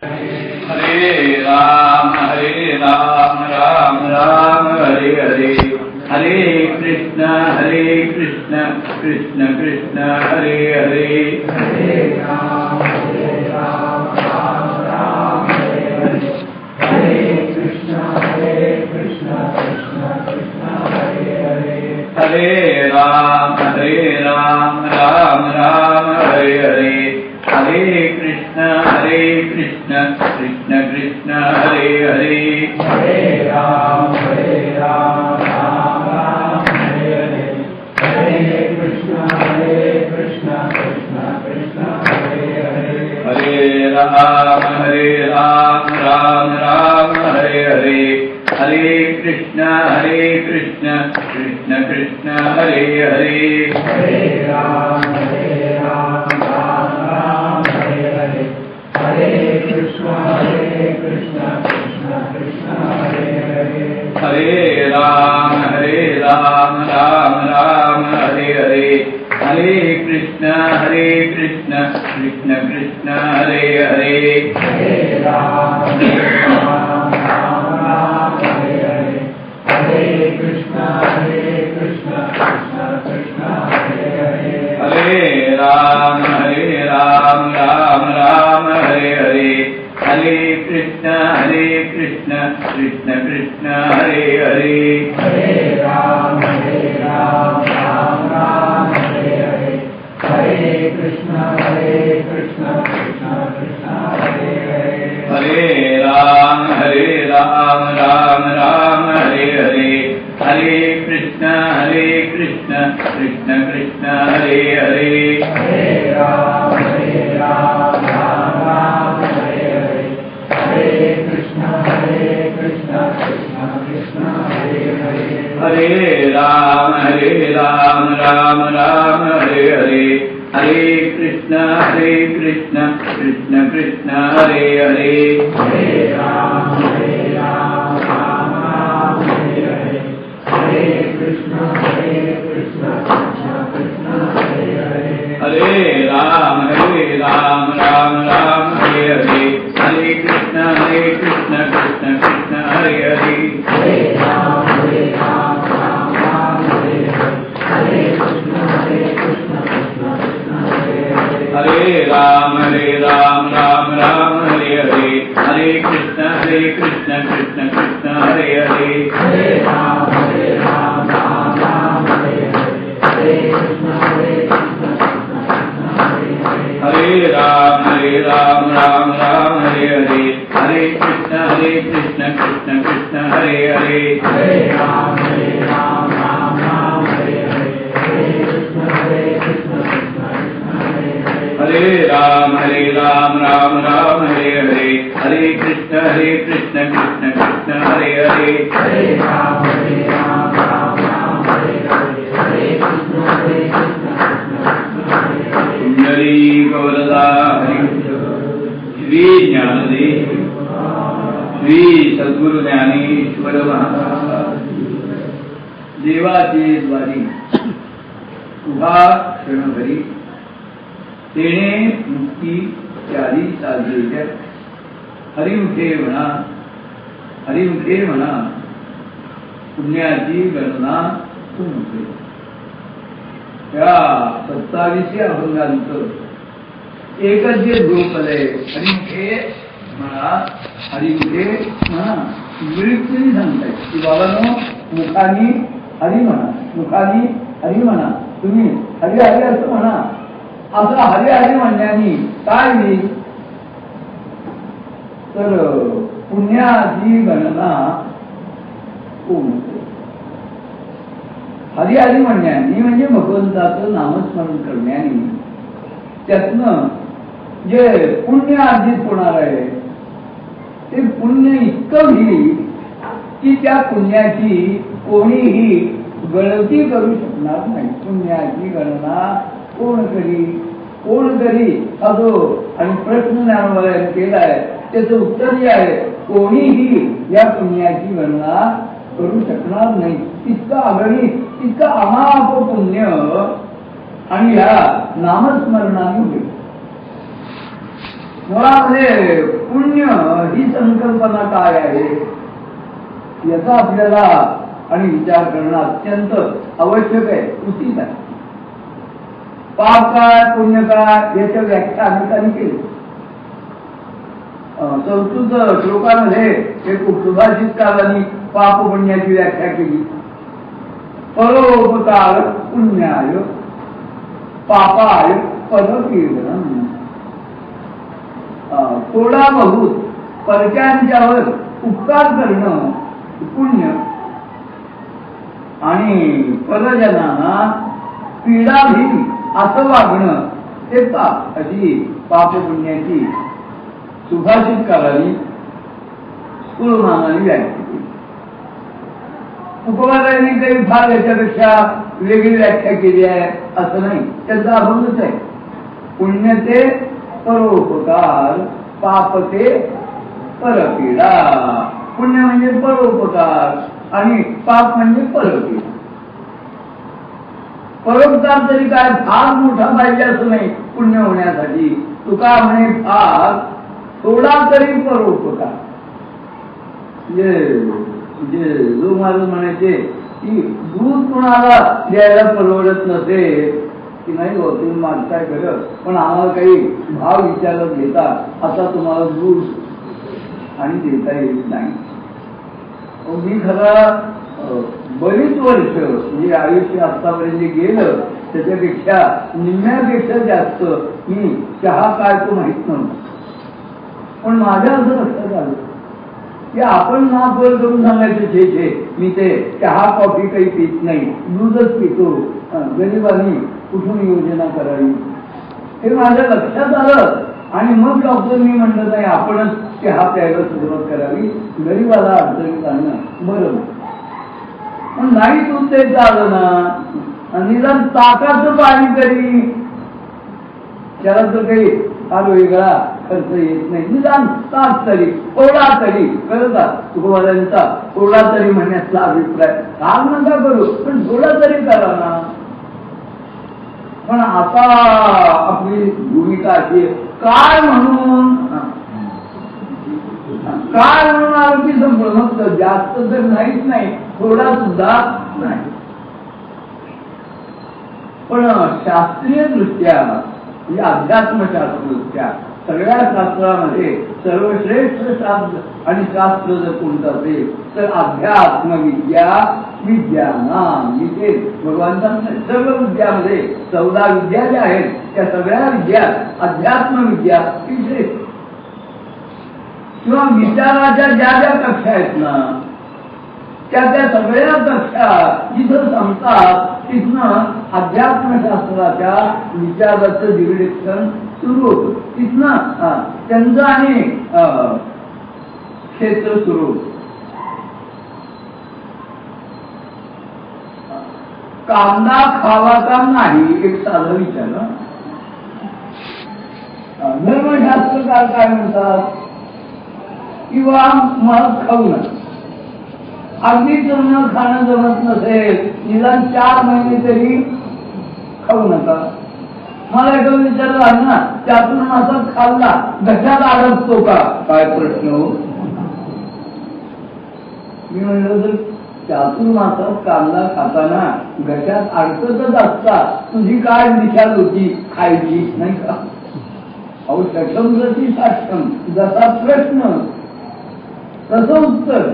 हरे राम राम राम हरे हरे, हरे कृष्ण कृष्ण कृष्ण हरे हरे, हरे राम राम राम हरे हरे, हरे कृष्ण कृष्ण कृष्ण हरे हरे, हरे राम राम राम हरे हरे, हरे कृष्ण कृष्ण कृष्ण हरे हरे, हरे राम राम राम हरे हरे, हरे कृष्ण कृष्ण कृष्ण हरे हरे, हरे राम राम हरे हरे, हरे कृष्ण कृष्ण कृष्ण हरे हरे, हरे राम राम हरे हरे, हरे कृष्ण कृष्ण कृष्ण हरे हरे, हरे राम राम हरे हरे, हरे कृष्ण कृष्ण कृष्ण हरे हरे, हरे राम राम हरे हरे, हरे कृष्ण कृष्ण कृष्ण हरे हरे, हरे राम राम हरे हरे, हरे कृष्ण कृष्ण कृष्ण हरे हरे, हरे राम राम हरे हरे, हरे कृष्ण कृष्ण कृष्ण हरे हरे, हरे राम राम हरे हरे, हरे कृष्ण कृष्ण कृष्ण हरे हरे, हरे राम राम हरे हरे, हरे कृष्ण कृष्ण कृष्ण हरे हरे, हरे राम राम हरे हरे, हरे कृष्ण कृष्ण कृष्ण हरे हरे, हरे राम राम हरे हरे, हरे कृष्ण कृष्ण कृष्ण हरे हरे, हरे राम राम हरे हरे, हरे कृष्ण कृष्ण कृष्ण हरे हरे, हरे राम राम हरे हरे, हरे कृष्ण कृष्ण कृष्ण हरे हरे, हरे राम राम हरे हरे, हरे कृष्ण कृष्ण कृष्ण हरे हरे, हरे राम राम हरे हरे, हरे कृष्ण कृष्ण कृष्ण हरे हरे, हरे राम राम हरे हरे, हरे कृष्ण कृष्ण कृष्ण हरे हरे, हरे राम राम हरे हरे, हरे कृष्ण कृष्ण कृष्ण हरे हरे, हरे राम राम हरे हरे, हरे कृष्ण कृष्ण कृष्ण हरे हरे, हरे राम राम हरे हरे, हरे कृष्ण कृष्ण कृष्ण हरे हरे, कुंडली गौरदा हरि, श्री ज्ञानदेव श्री सद्गुरु ज्ञानेश्वर महाराज देवाचे द्वारी उभा क्षणभरी तेणे मुक्ती चारी साधेच्या, हरिमुखे म्हणा पुण्याची गणना तू मुखे, या 27 अभंगांचं एकच जे ग्रुप आहे, हरिमुखे म्हणा मिळून सांगतायत की बाबांनो मुखानी हरी म्हणा, तुम्ही हरी असं म्हणा, असं हरी म्हणण्यानी काय होईल तर पुण्याची गणना होऊन हरी म्हणण्यानी म्हणजे भगवंताचं नामस्मरण करण्यानी त्यातनं जे पुण्य अर्जित होणार आहे ते पुण्य इतकं होईल की त्या पुण्याची कोणीही गणती करू शकणार नाही. पुण्याची गणना कोण करी असो, आणि प्रश्न ज्ञानोबाने केलाय त्याचं उत्तर जे आहे, कोणीही या पुण्याची गणना करू शकणार नाही. इतकं अगणित इतकं अमाप पुण्य आणि या नामस्मरणाने होईल. मुळामध्ये पुण्य संकल्पना काय आहे याचा आपल्याला आणि विचार करणं अत्यंत आवश्यक आहे, उचित आहे. पाप काय पुण्य काय याच्या व्याख्या अनेकांनी केली. संस्कृत श्लोकामध्ये एक सुभाषितकारांनी पाप पुण्याची व्याख्या केली. परोपकार पुण्याय पापाय परकीर्तनम. थोडा बहुत परक्यांच्यावर उपकार करणं पुण्य आणि परजनांना पीडा घेईल असं वागणं ते पाप, अशी पाप पुण्याची सुभाषितकारांनी स्थूलमानाने व्याख्या केली. तुकोबारायांनी काही फार याच्यापेक्षा वेगळी व्याख्या केली आहे असं नाही, त्यांचा अभंगच आहे. पुण्य ते परोपकार, पाप ते परपीडा. पुण्य म्हणजे परोपकार आणि पाप म्हणजे परपीडा. परोपकार तरी काय फार मोठा पाहिजे असं नाही पुण्य होण्यासाठी. तुका म्हणे फार थोडा तरी परोपकार. जो महाराज म्हणायचे की दूध कोणाला द्यायला परवडत नसेल की नाही हो तुम्ही मागताय खरं, पण आम्हाला काही भाव विचारत घेता, आता तुम्हाला दूध आणि देता येत नाही. मी खरं बरीच वर्ष म्हणजे आयुष्य आतापर्यंत गेलं त्याच्यापेक्षा निम्म्यापेक्षा जास्त मी चहा काय तो माहित नव्हतं. पण माझ्या असं लक्षात आलं की आपण नाफर करून सांगायचं छे मी ते चहा कॉफी काही पित नाही, दूधच पितो, गरिबांनी कुठून योजना करावी हे माझ्या लक्षात आलं. आणि मग डॉक्टरनी म्हणलं नाही आपणच चहा प्यायला सुरुवात करावी, गरिबाला अडचणीत आणणं बरं. पण नाही दूध द्यायचं आलं ना, निदान ताकाचं पाणी तरी, त्याला तर काही फार वेगळा खर्च येत नाही, निदान ताक तरी थोडा तरी करता. तुकोबारायांचा थोडा तरी म्हणण्याचा अभिप्राय काम नका करू पण थोडा तरी करा ना. पण आता आपली भूमिका अशी काय म्हणून आरोग्य संपलं, जास्त तर नाहीच नाही, थोडा सुद्धा नाही. पण शास्त्रीय दृष्ट्या म्हणजे अध्यात्मशास्त्रदृष्ट्या सगळ्या शास्त्रामध्ये सर्वश्रेष्ठ शास्त्र आणि शास्त्र जर कोणतं असेल तर अध्यात्म विद्या विद्यानाम. विद्ये भगवंतांच्या सर्व विद्यामध्ये 14 विद्या ज्या आहेत त्या सगळ्या विद्या अध्यात्म विद्या ही श्रेष्ठ. किंवा विचाराच्या ज्या ज्या कक्षा आहेत ना त्या सगळ्या कक्षा जिथं संपतात तिथनं अध्यात्मशास्त्राच्या विचाराचं डिरेक्शन सुरू होतं, तिथनं त्यांचं आणि क्षेत्र सुरू होतं. कांदा खावा का नाही एक साधं विचार. धर्मशास्त्रकार काय म्हणतात किंवा मग खाऊ नका. अगदी न खाणं जमत नसेल निदान 4 महिने तरी खाऊ नका. मला एका विचारलं आहे ना चातुर्मासात खाल्ला घशात अडकतो का, काय प्रश्न हो. मी म्हणलं तर चातुर्मासात कांदा खाताना घशात अडकतच असता तुझी काय विचार होती खायची नाही का. अहो सक्षम जशी साक्षम जसा प्रश्न तसं उत्तर.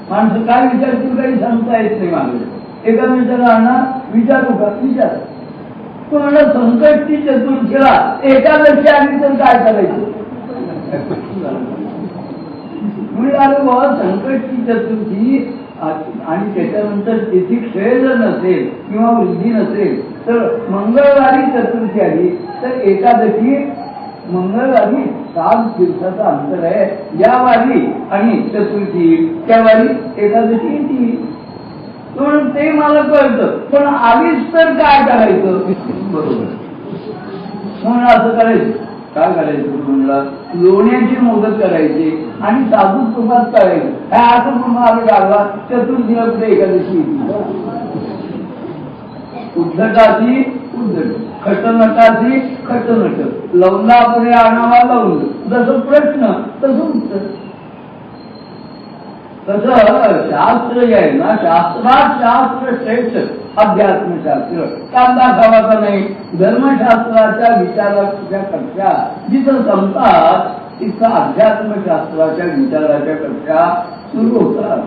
माणसं काय विचारतील काही सांगता येत नाही. मागे एका विचारांना विचारू का विचार कोणाला संकष्टी चतुर्थीला एकादशी आली तर काय करायचं म्हणजे अरे बाबा संकष्टी चतुर्थी आणि त्याच्यानंतर तिथी क्षय जर नसेल किंवा वृद्धी नसेल तर मंगळवारी चतुर्थी आली तर एकादशी मंगळवारी 7 दिवसाचं अंतर आहे. या वारी आणि चतुर्थी त्या वारी एकादशी येते म्हणून ते मला कळतं. पण आलीच तर काय करायचं बरोबर म्हणून असं करायचं. काय करायचं म्हणलं लोण्याची मोदक करायची आणि साधू तुपात करायचं. काय असं तुम्हाला गाडवा चतुर्थीला कुठे एकादशी येते उद्धटाची उद्धट. खटनटाची खटनट, लवला पुढे आणावा लावून, जसं प्रश्न तसं उत्तर. तसं शास्त्र जे आहे ना, शास्त्रात शास्त्र श्रेष्ठ, अध्यात्मशास्त्र कांदा खावाचा नाही. धर्मशास्त्राच्या विचाराच्या कक्षा जिथं संपतात तिथं अध्यात्मशास्त्राच्या विचाराच्या कक्षा सुरू होतात.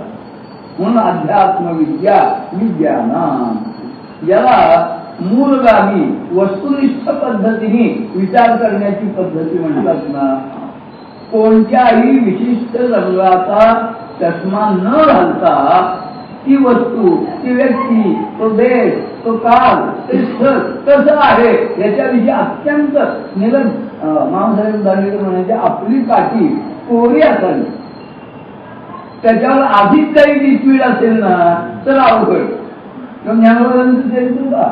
म्हणून अध्यात्मविद्या विज्ञान, याला मूलगामी वस्तुनिष्ठ पद्धतीने विचार करण्याची पद्धती म्हणतात ना. कोणत्याही विशिष्ट रंगाचा चष्मा न घालता ती वस्तू, ती व्यक्ती, तो देश, तो काल, ते स्थळ कसं आहे याच्याविषयी अत्यंत निलंब मामसाहेब दांडेकर म्हणायचे, आपली काठी कोरी असावी. त्याच्यावर आधीच काही लिक्विड असेल ना तर अवघड. ज्ञानवादांचं चरित्र का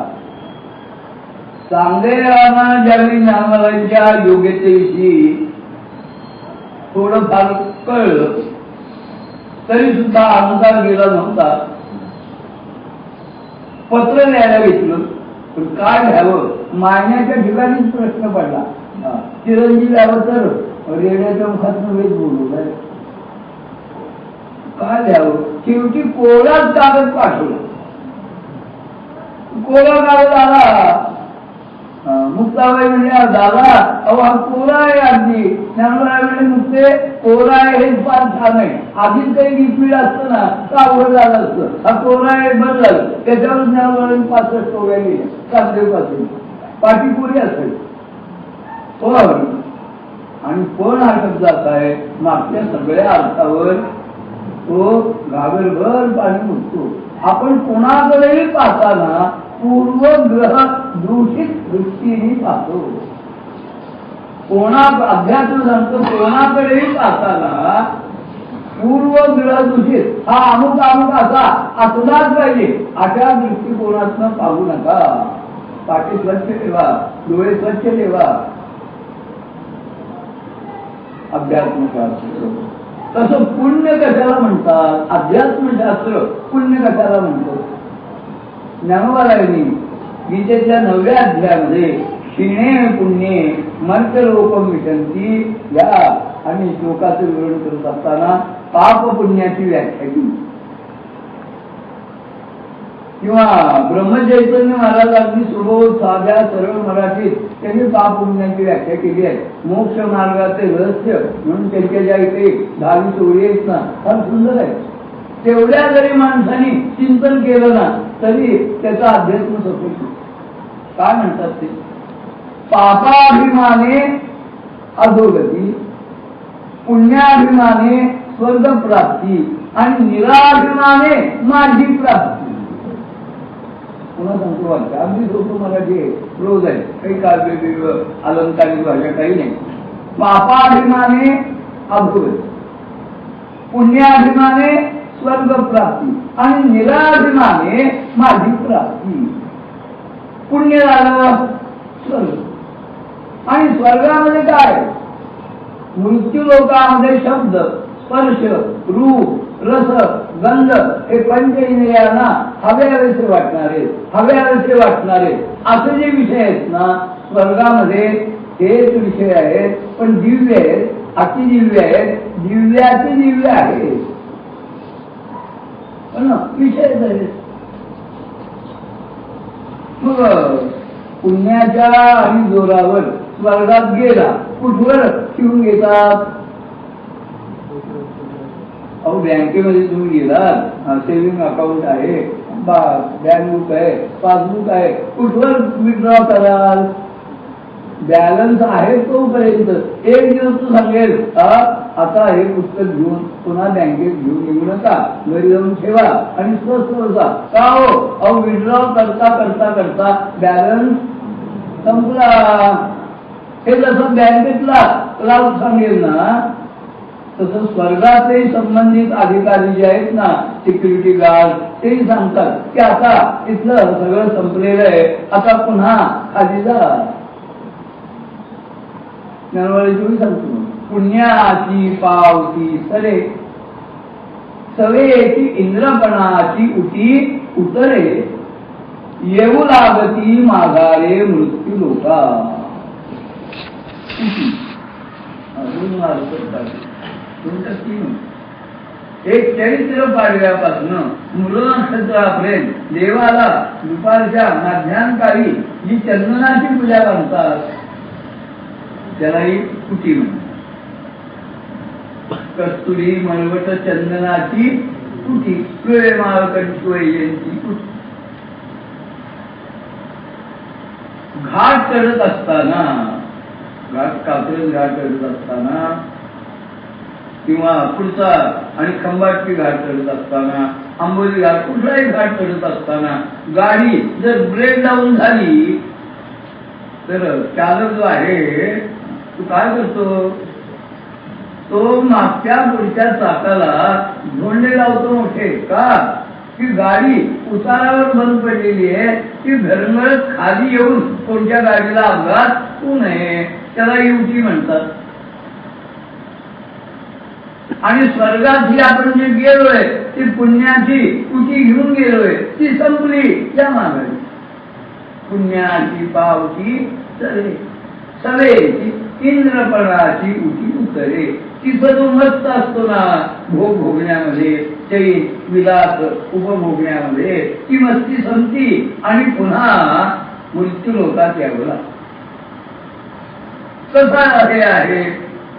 सांगेरावांना ज्यावेळी ज्ञानवादांच्या योग्यतेविषयी थोडंफार कळलं तरी सुद्धा अहंकार गेला नव्हता. पत्र लिहायला घेतलं, पण काय घ्यावं मायण्याच्या ठिकाणीच प्रश्न पडला. चिरंजीव यावं तर रेड्याच्या मुखातून वेद बोलवलाय, काय द्यावं. शेवटी कोराच कागद पाठवला. कोरा कागद आला. मुक्ताबाई म्हणजे दादा अहो हा कोरा आहे अगदी. ज्ञानोबा म्हणजे मुक्ते कोरा आहे हे फार छान आहे. आधीच काही लिक्विड असतं ना तर अवघड झालं असतं. हा कोरा आहे बरं झालं. त्याच्यावर ज्ञानोबा 65 टोव्या गेल्या कांदेपासून. पाठी कोरी असेल पण, आणि पण हा शब्दात आहे मागच्या सगळ्या अर्थावर तो घागरभर पाणी उठतो. आपण कोणाकडेही पाहताना पूर्वग्रह दूषित दृष्टीने पाहतो. अध्यात्म सांगतो कोणाकडेही पाहताना पूर्वग्रह दूषित, हा अमुक अमुक असा असलाच पाहिजे अशा दृष्टिकोनातून पाहू नका. पाठी स्वच्छ ठेवा, डोळे स्वच्छ ठेवा. अध्यात्मशास्त्र तसं पुण्य कशाला म्हणतात, अध्यात्मशास्त्र पुण्य कशाला म्हणतो. ज्ञानोबारायांनी गीतेच्या 9व्या अध्यायामध्ये क्षीणे पुण्ये मर्त्यलोकम विशंती या आणि श्लोकाचं विवरण करत असताना पाप पुण्याची व्याख्या केली. किंवा ब्रह्मचैतन्य महाराज अगदी सुबोध साध्या सरळ मराठीत त्यांनी पाप पुण्याची व्याख्या केली आहे. मोक्ष मार्गाचे रहस्य म्हणून त्यांच्या ज्या इथे 10 ओळी आहेत ना फार सुंदर आहे. तेवढ्या जरी माणसाने चिंतन केलं ना तरी त्याचा अध्यात्म सफल. काय म्हणतात ते, पापाभिमाने अधोगती, पुण्याभिमाने स्वर्ग प्राप्ती आणि निराभिमाने माझी प्राप्ती. पुन्हा सांगतो वाटतं अगदी सोपं मराठी आहे, रोज आहे, काही काव्य अलंकारिक भाषा काही नाही. पापाभिमाने अधोगती, पुण्याभिमाने स्वर्ग प्राप्ती आणि निराभिमाने माझी प्राप्ती. पुण्य झालं स्वर्ग, आणि स्वर्गामध्ये काय, मृत्यू लोकामध्ये शब्द स्पर्श रूप रस गंध हे पंच इंद्रियांना हव्यावेसे वाटणारे असे जे विषय आहेत ना स्वर्गामध्ये हेच विषय आहेत. पण दिव्य आहेत, अतिदिव्य आहेत, दिव्याचे दिव्य आहेत, विषय आहेत. मग पुण्याच्या आणि जोरावर स्वर्गात गेला कुठवर ठेवून घेतात. अहो बँकेमध्ये तुम्ही गेलात, सेव्हिंग अकाउंट आहे, बँक बुक आहे, पासबुक आहे, कुठवर विड्रॉ कराल. बॅलन्स आहे तोपर्यंत. एक दिवस तू सांगेल आता हे पुस्तक घेऊन पुन्हा बँकेत घेऊन निघू नका, घरी जाऊन ठेवा आणि स्वस्त बसा. का हो, अहो विड्रॉ करता करता करता बॅलन्स संपला. हे जसं बँकेतला क्लास सांगेल ना तसं स्वर्गाचे संबंधित अधिकारी जे आहेत ना सिक्युरिटी गार्ड तेही सांगतात की आता इथलं सगळं संपलेलं आहे, आता पुन्हा खाली जा. ज्ञानवाळीची सांगतो पुण्याची पावती सरे सवेची इंद्रपणाची उटी उतरे येऊ लागती माघारे मृत्यू लोका. अजून एक चैत्र पाडव्यापासून मृग नक्षत्रापर्यंत देवाला दुपारच्या मध्यान्काळी जी चंदनाची पूजा करतात त्याला ही कुटी म्हणतात. कस्तुरी मळवट चंदनाची कुटी प्रेमाळ कंठवयंती कुटी. घाट चढत असताना कात्रज घाट चढत असताना किंवा पुढचा आणि खंबाटची घाट चढत असताना आंबोली घाट कुठलाही घाट चढत असताना गाडी जर ब्रेक डाऊन झाली तर चालक जो आहे तो काय करतो, तो मागच्या पुढच्या चाकाला झोंडे लावतो मोठे. का की गाडी उतारावर बंद पडलेली आहे, ती घरंगळत खाली येऊन कोणत्या गाडीला अपघात होऊ नये, त्याला युती म्हणतात. आणि स्वर्गात ही आपण जे गेलोय ती पुण्याची कुटी घेऊन गेलोय ती संपली. त्या मागे पुण्याची पावती चले सवेची इंद्रपणाची उठी उतरे. तिथं जो मस्त असतो ना भोग भोगण्यामध्ये, चैन विलास उपभोगण्यामध्ये, ती मस्ती संपती आणि पुन्हा मृत्यू लोकात यावं लागतं. कसं हे आहे,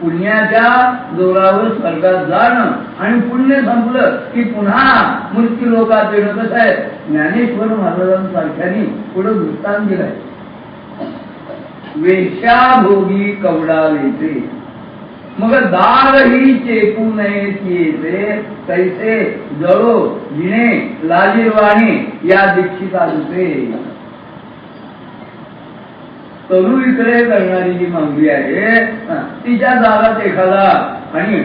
पुण्याच्या जोरावर स्वर्गात जाणं आणि पुण्य संपलं की पुन्हा मृत्यू लोकात येणं. कसं आहे, ज्ञानेश्वर महाराजांसारख्यानी पुढं वृत्तांत दिलाय. वेश्याभोगी कवडा वेचे मग दारही चेपू नये येते, तैसे जळो जिणे लाजीरवाणी या दीक्षितांचे. तरू विक्रय करणारी जी मागली आहे तिच्या दारात एखादा आणि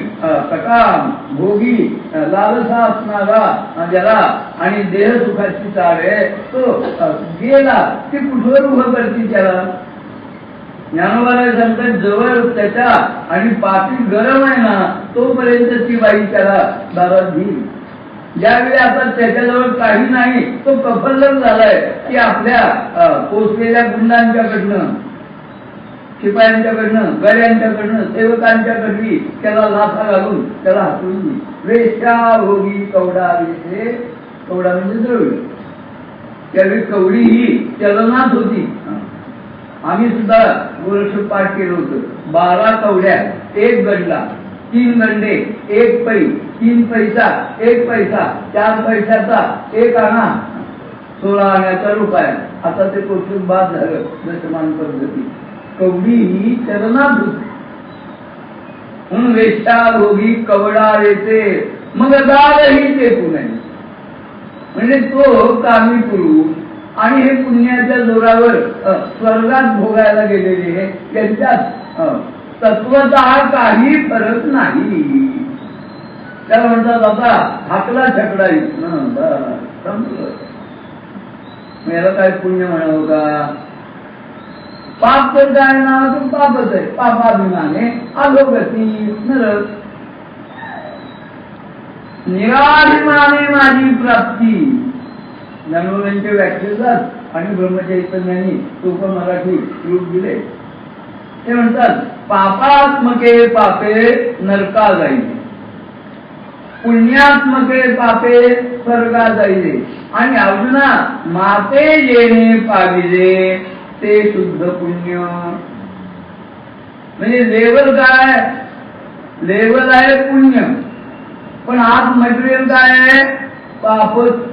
सकाम भोगी लालसा असणारा ज्याला आणि देह सुखाची चाल आहे तो गेला ती कुठवर उभं करते त्याला. ज्ञानोबाला सांगतात जवळ त्याच्या आणि पाठी गरम आहे ना तोपर्यंत ती बाई त्याला दारात घेईल. ज्यावेळी आता त्याच्याजवळ काही नाही, तो कफल्लक झालाय की आपल्या पोचलेल्या गुंडांच्याकडनं, शिपायांच्याकडनं, गड्यांच्याकडनं, सेवकांच्याकडली त्याला लाथा घालून त्याला हातून देईल. वेश्या भोगी कवडा वेशे, कवडा म्हणजे द्रव्य. त्यावेळी कवडी ही चलनात होती. आम्ही सुद्धा गोरक्ष पाठ केलं होतं. 12 कवड्या 1 गंडा, 3 गंडे 1 पै, 3 पैसा 1 पैसा, 4 पैशाचा 1 आणा, 16 आण्याचा रुपया. आता ते कोठून बाद झालं दशमान पद्धती. कवडी ही चलनात होती. म्हणून वेश्या भोगी कवडा येते मग दारही चेपू नये. म्हणजे तो कामी पुरुष आणि हे पुण्याच्या जोरावर स्वर्गात भोगायला गेलेले त्यांच्यात तत्वतः काही फरक नाही. त्याला म्हणतात आता हाकला छकडा संपलं. याला काय पुण्य म्हणावं का? पाप तर काय नावातून पापच आहे. पापाभिमाने अधोगती नरक. निराभिमाने माझी प्राप्ती ज्ञानोबांच्या व्याख्येतात आणि ब्रह्मचैतन्यांनी सोपं मराठी रूप दिले. ते म्हणतात पापात्मके पापे नरका जाईले, पुण्यात्मके पापे स्वर्गा जाईले. आणि अर्जुना माते जेणे पाविले ते शुद्ध पुण्य. म्हणजे लेवल काय, लेवल आहे पुण्य, पण आत मटेरियल काय आहे पापच.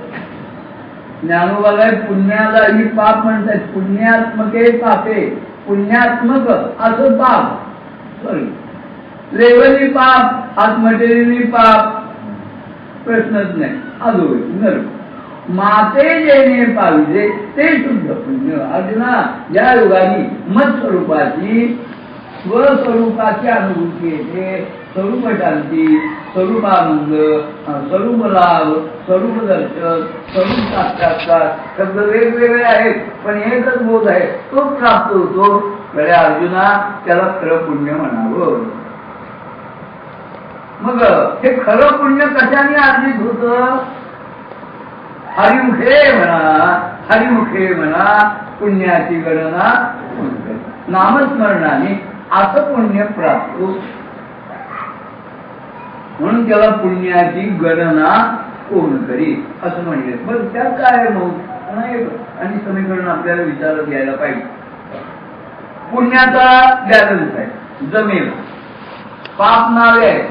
ज्ञानोबाला पुण्याला ही पाप म्हणतात. पुण्यात्मके पापे, पुण्यात्मक असं पाप, सॉरी लेवली पाप, आत मटेरियली पाप, प्रश्नच नाही. अजो नर माते जेणे पाविजे ते शुद्ध पुण्य. अर्जुना या योगाने मत स्वरूपाची स्वस्वरूपाची अनुभूती येते. स्वरूप शांती, स्वरूपानंद, स्वरूप लाभ, स्वरूप दर्शन, स्वरूप साक्षात्कार शब्द वेगवेगळे आहेत पण एकच बोध आहे तो प्राप्त होतो. खऱ्या अर्जुना त्याला खरं पुण्य म्हणावं. मग हे खरं पुण्य कशाने अर्जित होतं? हरिमुखे म्हणा, हरिमुखे म्हणा पुण्याची गणना कोण करी. नामस्मरणाने असं पुण्य प्राप्त म्हणून त्याला पुण्याची गणना कोण करी असं म्हणले. बरं त्यात काय आहे मग आणि समीकरण आपल्याला विचारात घ्यायला पाहिजे. पुण्याचा बॅलन्स आहे जमेल, पाप नावे आहे.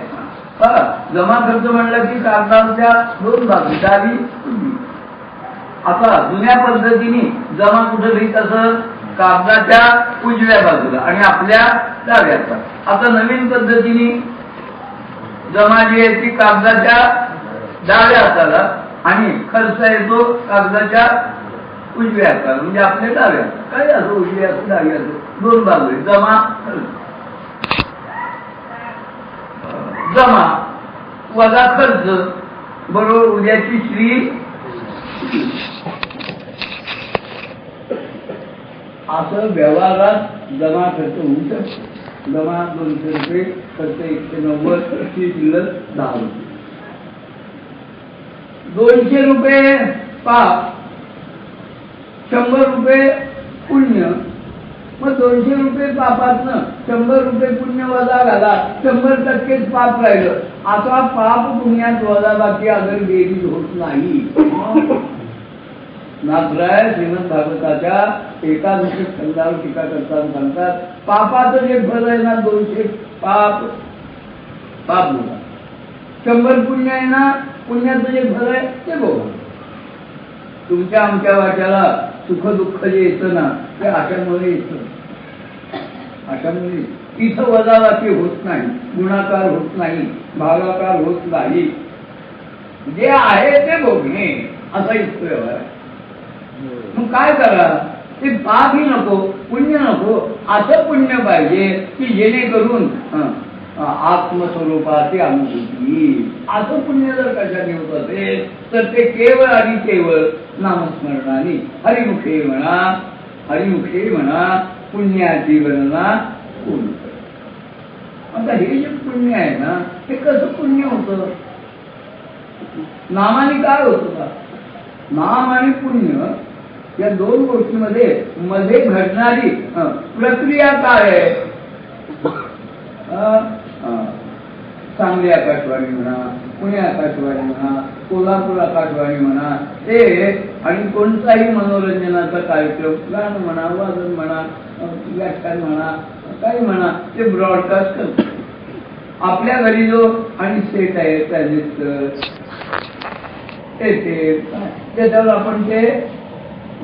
जमा खर्च म्हणलं की कागदाच्या दोन बाजू डावी उजवी. आता जुन्या पद्धतीने जमा कुठं लिहित असं कागदाच्या उजव्या बाजूला आणि आपल्या डाव्याचा. आता नवीन पद्धतीने जमा जी आहे ती कागदाच्या डाव्या हाताला आणि खर्च येतो कागदाच्या उजव्या हाताला म्हणजे आपल्या डाव्या. काय असो उजवी असो डावी असो दोन बाजू आहे. जमा जमा वजा खर्च बरोबर उद्याची श्री. असं व्यवहारात जमा खर्च होऊ शकतो. जमा 200 रुपये, खर्च 190, शिल्लक 10 रुपये. 200 रुपये पाप, 100 रुपये पुण्य. मग 200 रुपये पापातनं 100 रुपये पुण्य वजा घाला, 100% पाप राहिलं. आता पाप पुण्यात वजा बाकी अगर बेरीज होत नाही. नाथराय श्रीमद भागवताच्या एकादशी खंडावर टीका करताना सांगतात पापाचं जे फल आहे ना 200 पाप पाप बोला, 100 पुण्य आहे ना पुण्याचं जे फल आहे ते बोला. तुमच्या आमच्या वाट्याला सुख दुःख जे येतं ना ते अशामुळे येतं. अशामुळे इथं वजाबाकी होत नाही, गुणाकार होत नाही, भागाकार होत नाही. जे आहे ते भोगणे असा इतकं व्यवहार आहे. मग काय करा, ते पापही नको पुण्य नको, असं पुण्य पाहिजे की जेणेकरून आत्मस्वरूपाची अनुभूती. असं पुण्य जर कशाने होत असेल तर ते केवळ आणि केवळ नामस्मरणाने हरिमुखे म्हणा, हरिमुखे म्हणा पुण्याची गणना कोण. आता हे जे पुण्य आहे ना ते कसं पुण्य होतं. नामाने काय होतं का. नाम आणि पुण्य या दोन गोष्टीमध्ये मध्ये घडणारी प्रक्रिया काय आहे. सांगली आकाशवाणी म्हणा, पुणे आकाशवाणी म्हणा, कोल्हापूर आकाशवाणी म्हणा ते आणि कोणताही मनोरंजनाचा कार्यक्रम गाणं म्हणा, वादन म्हणा, व्याख्यान म्हणा, काही म्हणा ते ब्रॉडकास्ट करतो. आपल्या घरी जो आणि सेट आहे ट्रान्झिस्टर त्याच्यावर आपण ते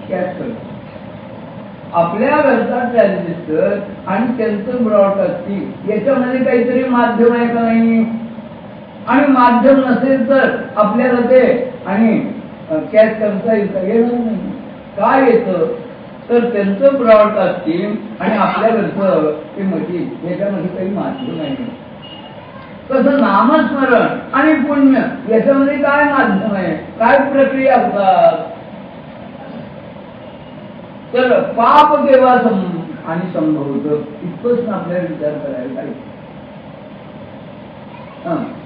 कॅच करतो. आपल्या घरचा ट्रान्झिस्टर आणि त्यांचं ब्रॉडकास्टिंग याच्यामध्ये काहीतरी माध्यम आहे का नाही. आणि माध्यम नसेल तर आपल्याला ते आणि कॅच करता येणार नाही. काय येतं तर त्यांचं ब्रॉडकास्टिंग आणि आपल्या घरचं ते मशीन याच्यामध्ये काही माध्यम आहे. तसं नामस्मरण आणि पुण्य याच्यामध्ये काय माध्यम आहे, काय प्रक्रिया होतात. तर पाप केव्हा आणि संभवत इतकंच आपल्याला विचार करायला पाहिजे.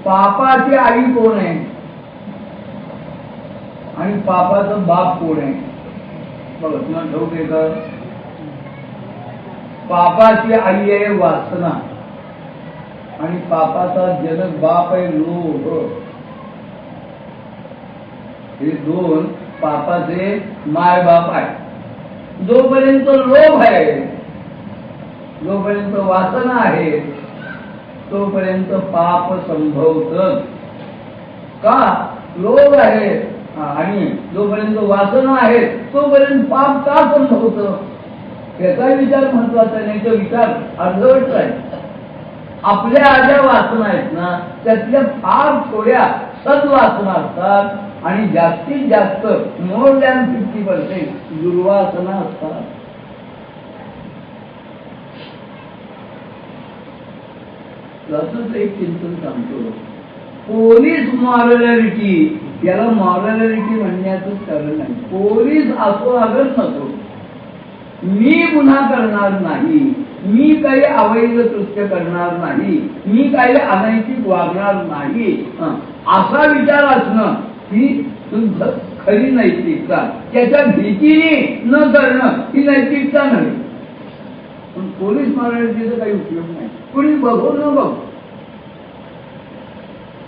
पापाची आई कोण आहे आणि पापाचं बाप कोण आहे. बघा तुम्हाला ठाऊक आहे का. पापाची आई आहे वासना आणि पापाचा जनक बाप आहे लोभ. हे दोन पापाचे माय बाप आहे. जोपर्यंत लोभ आहे, जोपर्यंत वासना आहे तोपर्यंत पाप संभवत. का लोभ आहे आणि जोपर्यंत वासना आहे तोपर्यंत पाप का संभवत याचा विचार महत्वाचा नाही. तो विचार अर्धवट आहे. आपल्या ज्या वासना आहेत ना त्यातल्या फार थोड्या सद्वासना असतात आणि जास्तीत जास्त मोर दॅन 50% दुर्वासना असतात. तसंच एक चिंतन सांगतो. पोलीस मॉरॅलिटी याला मॉरॅलिटी म्हणण्याचं कारण नाही. पोलीस असो अगर नसो मी गुन्हा करणार नाही, मी काही अवैध कृत्य करणार नाही, मी काही अनैतिक वागणार नाही असा विचार असणं ही शुद्ध खरी नैतिकता. त्याच्या भीतीने न करणं ही नैतिकता नाही. पण पोलीस महाराजांचा काही उपयोग नाही. कोणी बघू न बघ.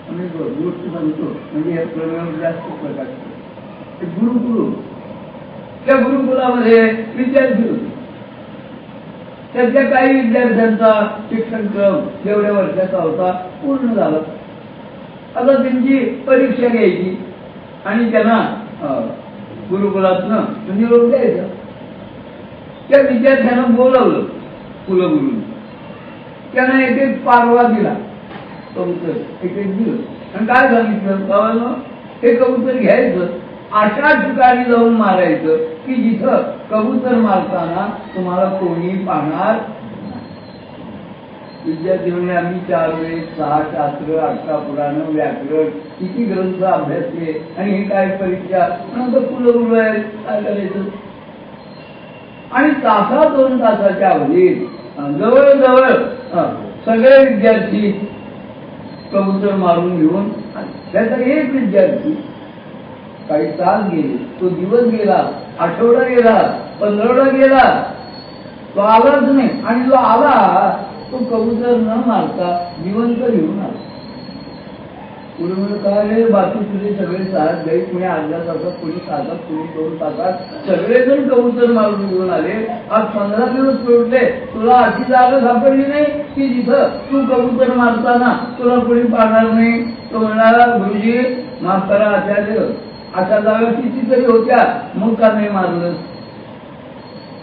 गोष्ट सांगतो म्हणजे या प्रमाणावर जास्त प्रकार. गुरुकुल, त्या गुरुकुलामध्ये विद्यार्थी होते. त्याच्या काही विद्यार्थ्यांचा शिक्षण क्रम जेवढ्या वर्षाचा होता पूर्ण झाला. आता त्यांची परीक्षा घ्यायची आणि त्यांना गुरुकुलातनं निरोप द्यायचा. त्या विद्यार्थ्यांना बोलावलं कुलगुरूंनी. त्यांना एक एक पारवा दिला, कबूतर एक एक दिलं आणि काय सांगितलं, बाबांनो हे कबूतर घ्यायचं, अशा ठिकाणी जाऊन मारायचं की जिथं कबूतर मारताना तुम्हाला कोणी पाहणार. विद्यार्थी म्हणजे आम्ही 4 वेद, 6 शास्त्र, 18 पुराण, व्याकरण किती ग्रंथ अभ्यासले आणि हे काय परीक्षा म्हणून कुलगुरू आहे, काय करायचं. आणि तासा 2 तासाच्या अवधीत जवळजवळ सगळे विद्यार्थी कबूतर मारून घेऊन, त्याचा एक विद्यार्थी काही तास गेले, तो दिवस गेला, आठवडा गेला, 15 गेला, तो आलाच नाही. आणि जो आला तो कबूतर न मारता जिवंत घेऊन आला. पुढे काय बाकी तुझे सगळे तास गई, कुणी अर्ध्या तासात, कुणी तासात, कुणी 2 तासात, सगळेजण कबूतर मारून घेऊन आले. आज 15 दिवस सोडले, तुला अशी जागा सापडली नाही की जिथं तू कबूतर मारताना तुला कोणी पाहणार नाही. तो म्हणाला, गुरुजी माफ करा आचार्य, अशा जागा कितीतरी होत्या, मग का नाही मारलं.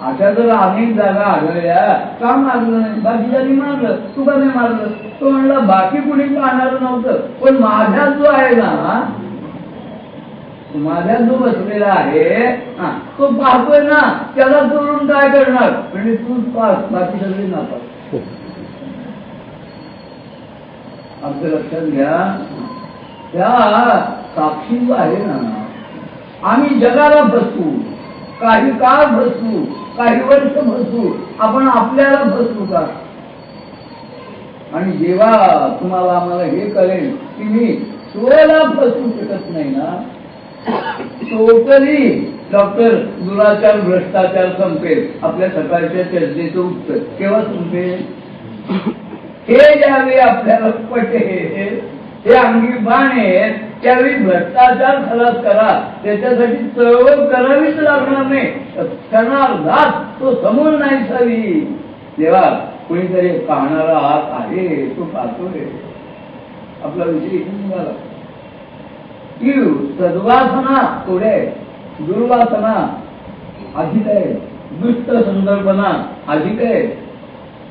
अशा जर अनेक जागा आढळल्या, का मारलं नाही. बाकीच्यांनी मारलं, तू का नाही मारलं. तो म्हणला, बाकी कुणी पाहणार नव्हतं, पण माझ्या जो आहे ना, माझ्या जो बसलेला आहे तो पाहतोय ना, त्याला सोडून काय करणार. म्हणजे तूच पास, बाकी सगळी नापास. आमचं लक्षात घ्या, त्या साक्षी जो आहे ना, आम्ही जगाला फसवू, काही काळ फसवू, काही वर्ष फसवू, आपण आपल्याला फसवू का. आणि जेव्हा तुम्हाला आम्हाला हे कळेल की मी स्वतःला फसवू शकत नाही ना, टोटली डॉक्टर दुराचार भ्रष्टाचार संपेल. आपल्या सकाळच्या चर्चेचं उत्तर केव्हा संपेल. हे ज्यावेळी आपल्याला पटेल, हे अंगी बाण आहेत, त्यावेळी भ्रष्टाचार खलास करा. त्याच्यासाठी चळवळ करावीच लागणार नाही. क्षणार्धात तो समोर नाही सावी. जेव्हा कोणीतरी पाहणारा हात आहे, तो पाहतोय. आपला विषय निघाला की सद्वासना थोड्या आहे, दुर्वासना अधिक आहे, दुष्ट संकल्पना अधिक आहे.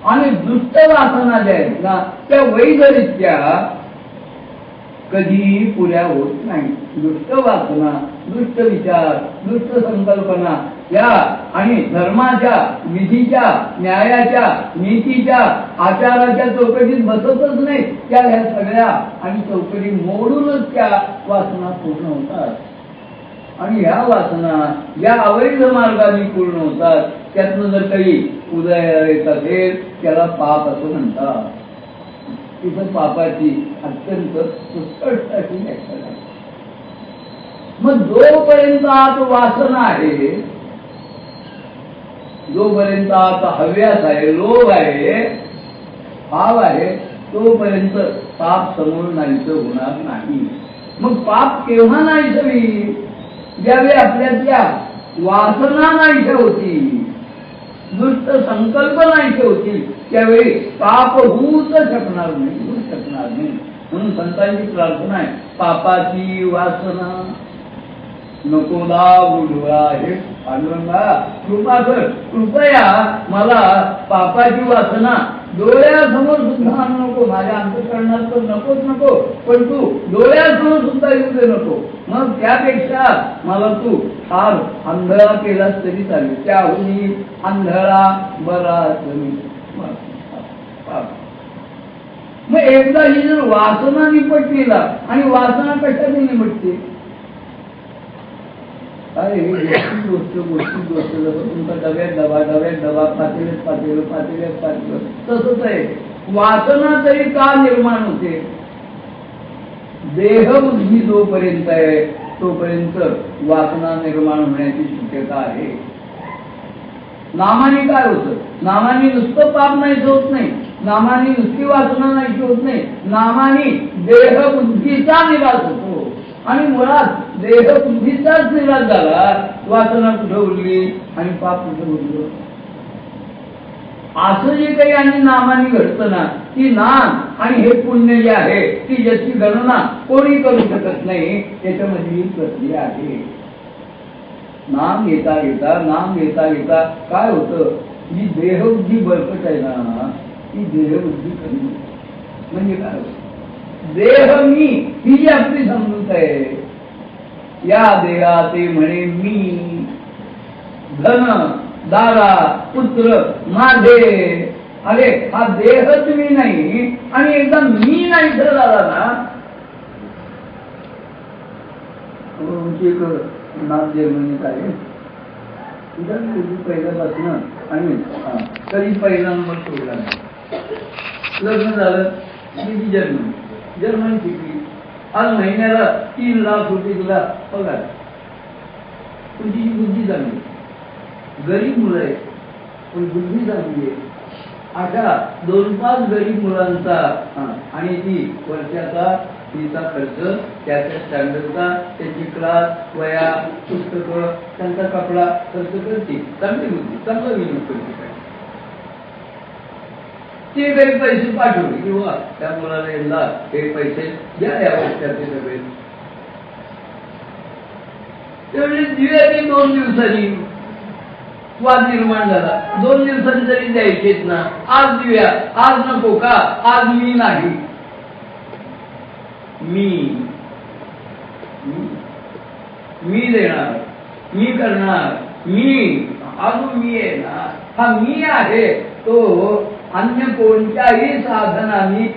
आणि दुष्ट वासना ज्या आहेत ना, त्या वैधरित्या कधी पुऱ्या होत नाही. दुष्ट वासना, दुष्ट विचार, दुष्ट संकल्पना या आणि धर्माच्या, विधीच्या, न्यायाच्या, नीतीच्या, आचाराच्या चौकटीत बसतच नाही. त्या ह्या सगळ्या आणि चौकटी मोडूनच त्या वासना पूर्ण होतात. आणि ह्या वासना या अवैध मार्गाने पूर्ण होतात. त्यातनं जर काही उदय येत असेल त्याला पाप असं म्हणतात. तिथं पापाची अत्यंत उत्कट अशी व्याख्या आहे. मग जोपर्यंत आत वासना आहे, जोपर्यंत आता हव्यास आहे, लोभ आहे, भाव आहे, तोपर्यंत पाप समोर नाहीसं होणार नाही. मग पाप केव्हा नाहीसं होईल. ज्यावेळी आपल्यातल्या वासना नाहीशा होती, दुष्ट संकल्प नाहीशे होतील, त्यावेळी पाप होऊच शकणार नाही, होऊ शकणार नाही. म्हणून संतांची प्रार्थना आहे, पापाची वासना नकोला बुडवा. हे पांडुरंगा कृपा कर, कृपया मला पापाची वासना डोळ्यासमोर सुद्धा आणू नको. माझ्या अंतःकरणात तर नकोच नको, पण तू डोळ्यासमोर सुद्धा येऊ दे नको. मग त्यापेक्षा मला तू फार आंधळा केलास तरी चालेल, त्याहून आंधळा बरा तरी. मग एकदा ही जर वासना निपटलेला, आणि वासना कशाने निपटते. अरे गोष्ट जसं तुमचा डब्यात डबा पातेल्यात तसंच आहे. वासना तरी का निर्माण होते. देहबुद्धी जोपर्यंत आहे तोपर्यंत वासना निर्माण होण्याची शक्यता आहे. नामाने काय होतं? नामाने नुसतं पाप नाहीच होत नाही, नामाने नुसती वासना नाहीची होत नाही, नामाने देहबुद्धीचा निराश होतो. आणि मुळात देहबुद्धीचाच निराश झाला, वासना कुठं उरली आणि पाप कुठं उरलं. असं जे काही आणि नामाने घडतं ना, ती नाम आणि हे पुण्य जे आहे ती ज्याची गणना कोणी करू शकत नाही, त्याच्यामध्ये ही प्रक्रिया आहे. नाम घेता घेता काय होतं, जी देहबुद्धी बळकट आहे ना, ती देहबुद्धी कमी. म्हणजे काय होतं, देह मी ही जी आपली समजूत आहे, या देहाचे म्हणे मी, धन दारा पुत्र माझे. अरे हा देहच मी नाही, आणि एकदा मी नाही तर झाला ना. नाथ जर्मनीत आहे, पहिल्यापासून आणि कधी पहिला नंबर सोडला नाही. लग्न झालं की जर्मनी शिकली. आज महिन्याला 3 लाख रुपये तुला पगार. तुझी बुद्धी चांगली, गरीब मुलं आहे पण बुद्धी चांगली आहे. अशा 2-5 गरीब मुलांचा आणि ती वर्षाचा फीचा खर्च, त्याच्या स्टँडर्डचा, त्यांची क्लास, वया, पुस्तकं, त्यांचा कपडा खर्च करते. चांगली बुद्धी, चांगला विनियोग करते. ते काही पैसे पाठवले किंवा त्या मुलाला यांना हे पैसे द्या या वर्षाचे सगळे. त्यावेळी दिव्याची 2 दिवसांनी वाद निर्माण झाला. 2 दिवसांनी जरी द्यायचेत ना, आज दिव्या, आज नको का, आज मी नाही, मी देणार, मी करणार, मी अजून मी आहे ना. हा मी आहे तो अन्य कोणत्याही साधनांनी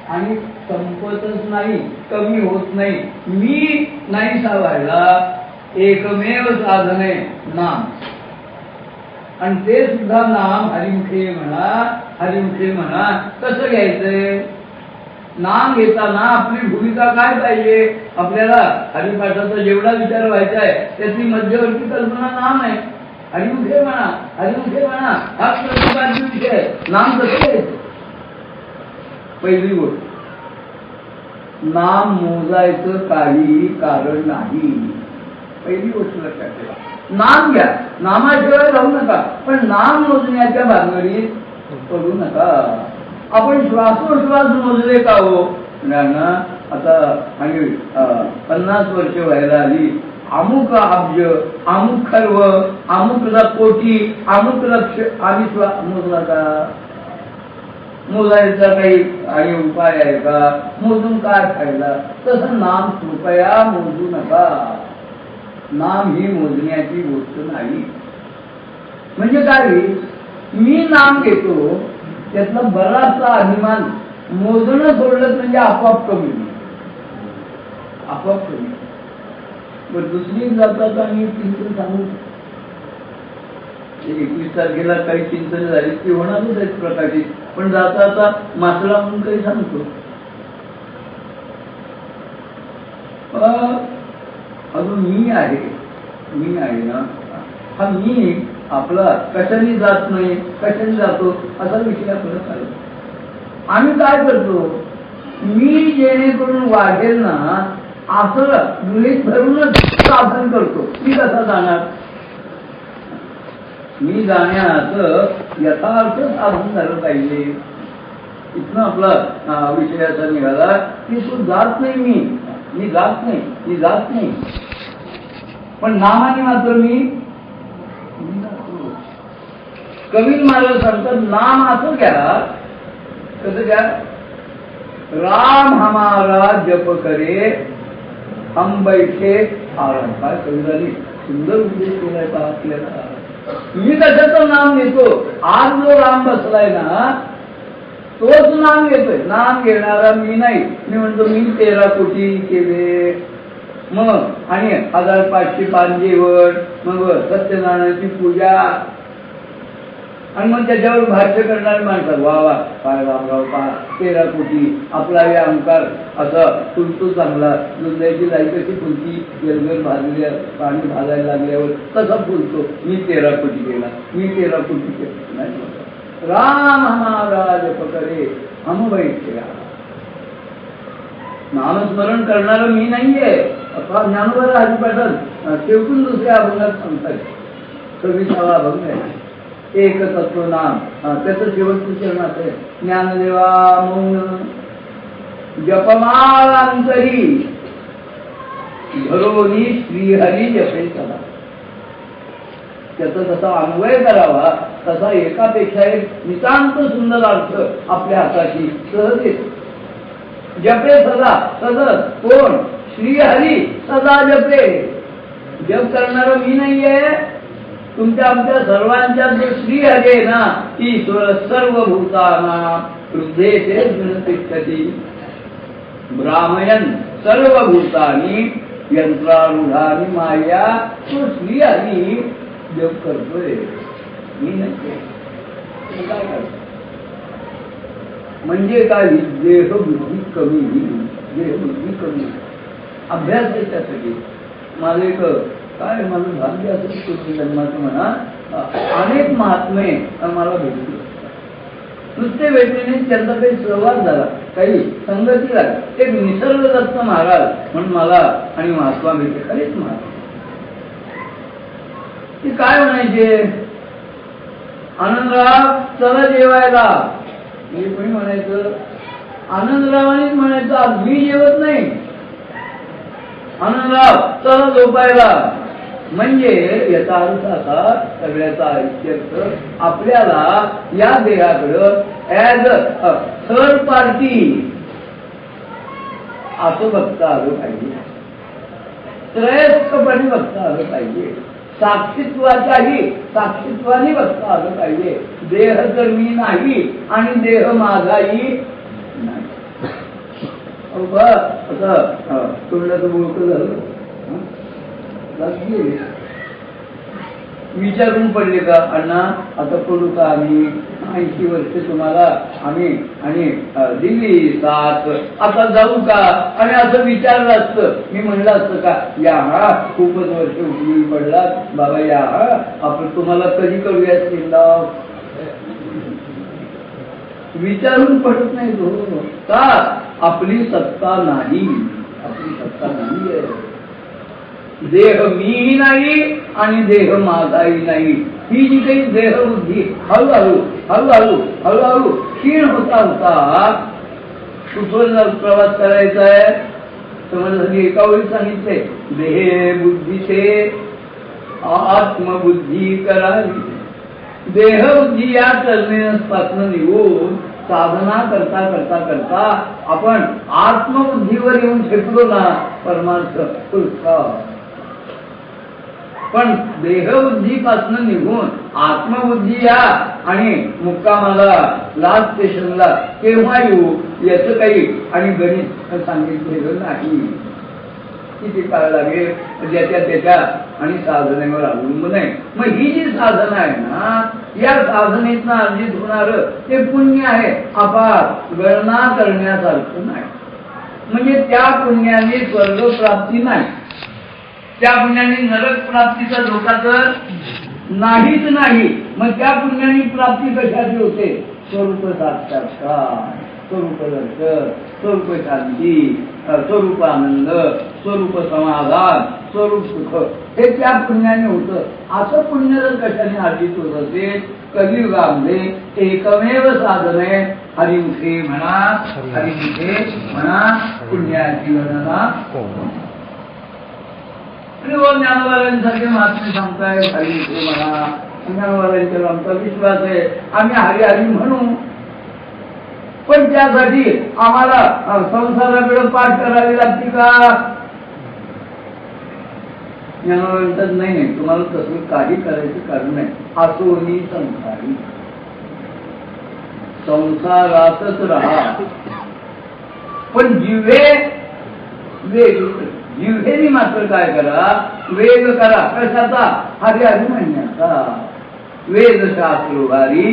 आणि संपतच नाही, कमी होत नाही. मी नाही सावायला एकमेव साधन आहे नाम. आणि ते सुद्धा नाम हरिमुखे म्हणा. कसं घ्यायचंय? नाम घेताना आपली भूमिका काय पाहिजे? आपल्याला हरिपाठाचा जेवढा विचार व्हायचा आहे त्याची मध्यवर्ती कल्पना नाम आहे. हरिमुखे म्हणा हा प्रतिपाद्य विषय. नाम कसं घ्यायचं? पहिली गोष्ट, नाम मोजायचं काही कारण नाही. पहिली गोष्ट लक्षात ठेवा. नाम घ्या, नामाशिवाय राहू नका, पण नाम मोजण्याच्या भानगडीत पडू नका. आपण श्वासोश्वास मोजले का हो? आता म्हणजे 50 वर्ष व्हायला आली. अमुक अब्ज, अमुक खर्व, अमुक कोटी, अमुक लक्ष आम्ही मोजला का? मोजायचा काही आणि उपाय आहे का? मोजून काय फायदा? तसं नाम कृपया मोजू नका. नाम ही मोजण्याची गोष्ट नाही. म्हणजे काय, मी नाम घेतो त्यातला बराचसा अभिमान मोजणं सोडलं म्हणजे आपोआप कमी. पण दुसरी जातात आणि चिंतन सांगू. 21 तारखेला काही चिंतन झाली ती होणारच आहेत प्रकाशित, पण जाता आता मासळा म्हणून काही सांगतो. अजून मी आहे ना, हा मी आपला कशाने जात नाही, कशाने जातो असा विषय आपल्याला चालतो. आम्ही काय करतो, मी जेणेकरून वाढेल ना असं गृहीत धरूनच साधन करतो. मी कसा जाणार? मी जाण्याचं यथार्थ साधन झालं पाहिजे. इथनं आपला विषय असा निघाला की तू जात नाही, मी जात नाही, पण नामाने मात्र मी जातो. कवी महाराज सांगतात, नाम असं घ्या, कसं घ्या, राम हमारा जप करे हम बैठे आराम. काय कवितानी सुंदर उद्देश केलाय का आपल्याला. मी कशाचं नाम घेतो? आज जो राम बसलाय ना तोच नाम घेतोय. नाम घेणारा मी नाही. मी म्हणतो मी 13 कोटी केले, मग आणि 1500 पानजेवण, मग सत्यनारायणाची पूजा. आणि मग त्याच्यावर भाष्य करणारे माणसं वा वा काय रामराव पा 13 कोटी आपला हे अहंकार असा फुलतो चांगला दुधाची लाई कशी फुलती वेलवेल भाजल्या पाणी भाजायला लागल्यावर तसा फुलतो मी 13 कोटी केला मी 13 कोटी केला नाही राम महाराज पकरे हम बैठे नामस्मरण करणार मी नाहीये अथवा ज्ञानोबा हरिपाठन शेवटून दुसऱ्या अभंगात सांगतात 26वा अभंग आहे एक तत्व नाम त्याचं शेवटचं चरणात आहे ज्ञानदेवा मौन जपमालांतरी घरोनी श्रीहरी जपे सदा त्याचा जसा अन्वय करावा तसा एकापेक्षा एक नितांत सुंदर अर्थ आपल्या हाताची सहज येतो जपे सदा सदत कोण श्रीहरी सदा जपे जप करणार मी नाहीये तुमच्या आमच्या सर्वांच्या जो श्रीहरी आहे ना ईश्वर सर्व भूताना हृदयेचे गुणतिष्ठती ब्राह्मयन सर्व भूतानी यंत्रारूढानी माया तो श्रीहरी जप करतोय मी नाही काय करतो म्हणजे काय देहबुद्धी कमी देहबुद्धी कमी अभ्यास आहे त्यासाठी माझं एक काय माझं भाग्य असं जन्माचं म्हणा अनेक महात्मे मला भेटले नुसते भेटले त्यांचा काही सहवास झाला काही संगती झाली एक निसर्ग दत्त महाराज म्हणून मला आणि महात्मा भेटले खरेच महाराज ते काय म्हणायचे आनंदराव चला जेवायला मी कोणी म्हणायचं आनंदरावानीच म्हणायचं आज मी जेवत नाही आनंदराव चला झोपायला म्हणजे याचा अर्थ असा सगळ्याचा ऐक्यर्थ आपल्याला या देहाकडं ऍज अ थर्ड पार्टी असं बघता आलं पाहिजे त्रयस्थपणे बघता आलं पाहिजे साक्षीत्वाने बघता आलं पाहिजे देह तर मी नाही आणि देह माझाही नाही तोंडाचं बोलकं झालं विचारून पडले का अण्णा आता पडू का आम्ही 80 वर्ष तुम्हाला आम्ही आणि दिली साथ आता जाऊ का आणि असं विचारलं असतं मी म्हणलं असतं का या हा खूपच वर्ष उपयोगी पडला बाबा या आपण तुम्हाला कधी करूया चिंता विचारून पडत नाही तो का आपली सत्ता नाही आहे देह मीही नाही आणि देह माझाही नाही ही जी काही देहबुद्धी हळूहळू क्षीण होता कुठून प्रवास करायचा आहे समजली एका वेळी सांगितले देह बुद्धीचे आत्मबुद्धी करावी देहबुद्धी या टर्मिनसपासून निघून साधना करता करता करता आपण आत्मबुद्धीवर येऊन ठेकलो ना परमार्थ पुरस्कार पण देहबुद्धीपासून निघून आत्मबुद्धी या आणि मुक्कामाला लास्ट स्टेशनला केव्हा येऊ याचं काही आणि गणित सांगितलेलं नाही किती काळ लागेल त्याच्या आणि साधनेवर अवलंबून आहे मग ही जी साधना आहे ना या साधनेतनं अर्जित होणार ते पुण्य आहे अपार गणना करण्यासारखं नाही म्हणजे त्या पुण्याने स्वर्ग प्राप्ती नाही त्या पुण्याने नरक प्राप्तीचा धोका तर नाहीच नाही मग त्या पुण्याने प्राप्ती कशाची होते स्वरूप साक्षात्कार स्वरूप दर्शन स्वरूप शांती स्वरूप आनंद स्वरूप समाधान स्वरूप सुख हे त्या पुण्याने होतं असं पुण्य जर कशाने अर्जित होत असेल कलियुगामध्ये एकमेव साधने हरिमुखे म्हणा पुण्याची गणना ज्ञानवाल्यांसारखे महात्मे सांगताय हरिमुखे म्हणा ज्ञानवाल्यांच्यावर आमचा विश्वास आहे आम्ही हरी हरी म्हणू पण त्यासाठी आम्हाला संसाराकडे पाठ करावी लागते का ज्ञानवाल्यांचं नाही तुम्हाला तसं काही करायचं कारण नाही असोनी संसारी संसारातच राहा पण जिव्हेनी मात्र काय करा वेग करा कशाचा हरी हरी म्हणण्याचा वेद शास्त्र भारी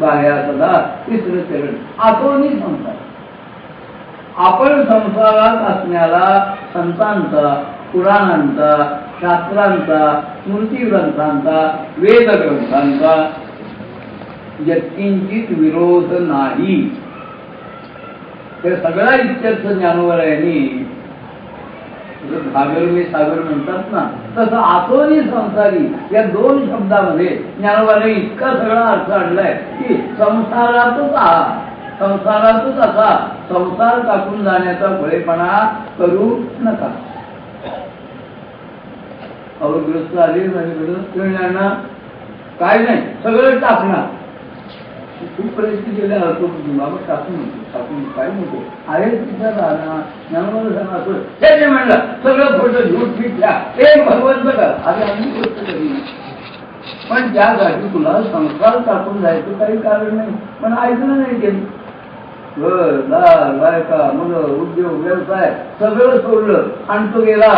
बाह्या सदा तिसरं चरण आतोनी संसार. आपण संसारात असण्याला संतांचा, पुराणांचा, शास्त्रांचा, स्मृती ग्रंथांचा, वेद ग्रंथांचा यत्किंचित विरोध नाही. ते सगळा इत्यर्थ ज्ञानोबरायांनी घागर मी सागर म्हणतात ना, तसं आतोनी संसारी या दोन शब्दामध्ये ज्ञानोबाने इतका सगळा अर्थ आणलाय की संसारातच असा संसार टाकून जाण्याचा भयपणा करू नका. अवग्रस्त आले माझ्याकडं काय नाही सगळं टाकणार. खूप प्रयत्न केला होतो बाबा टाकून काय नको आहे तिथं राहणार ज्ञानोबा सांगा असं त्याने म्हणलं सगळं खोटं झूट फिटल्या एक भगवंत बघा आधी आम्ही गोष्ट करी. पण त्यासाठी तुला संसार टाकून जायचं काही कारण नाही. पण ऐकलं नाही केलं. घर दार बायका मुलं उद्योग व्यवसाय सगळं सोडलं आणि तो गेला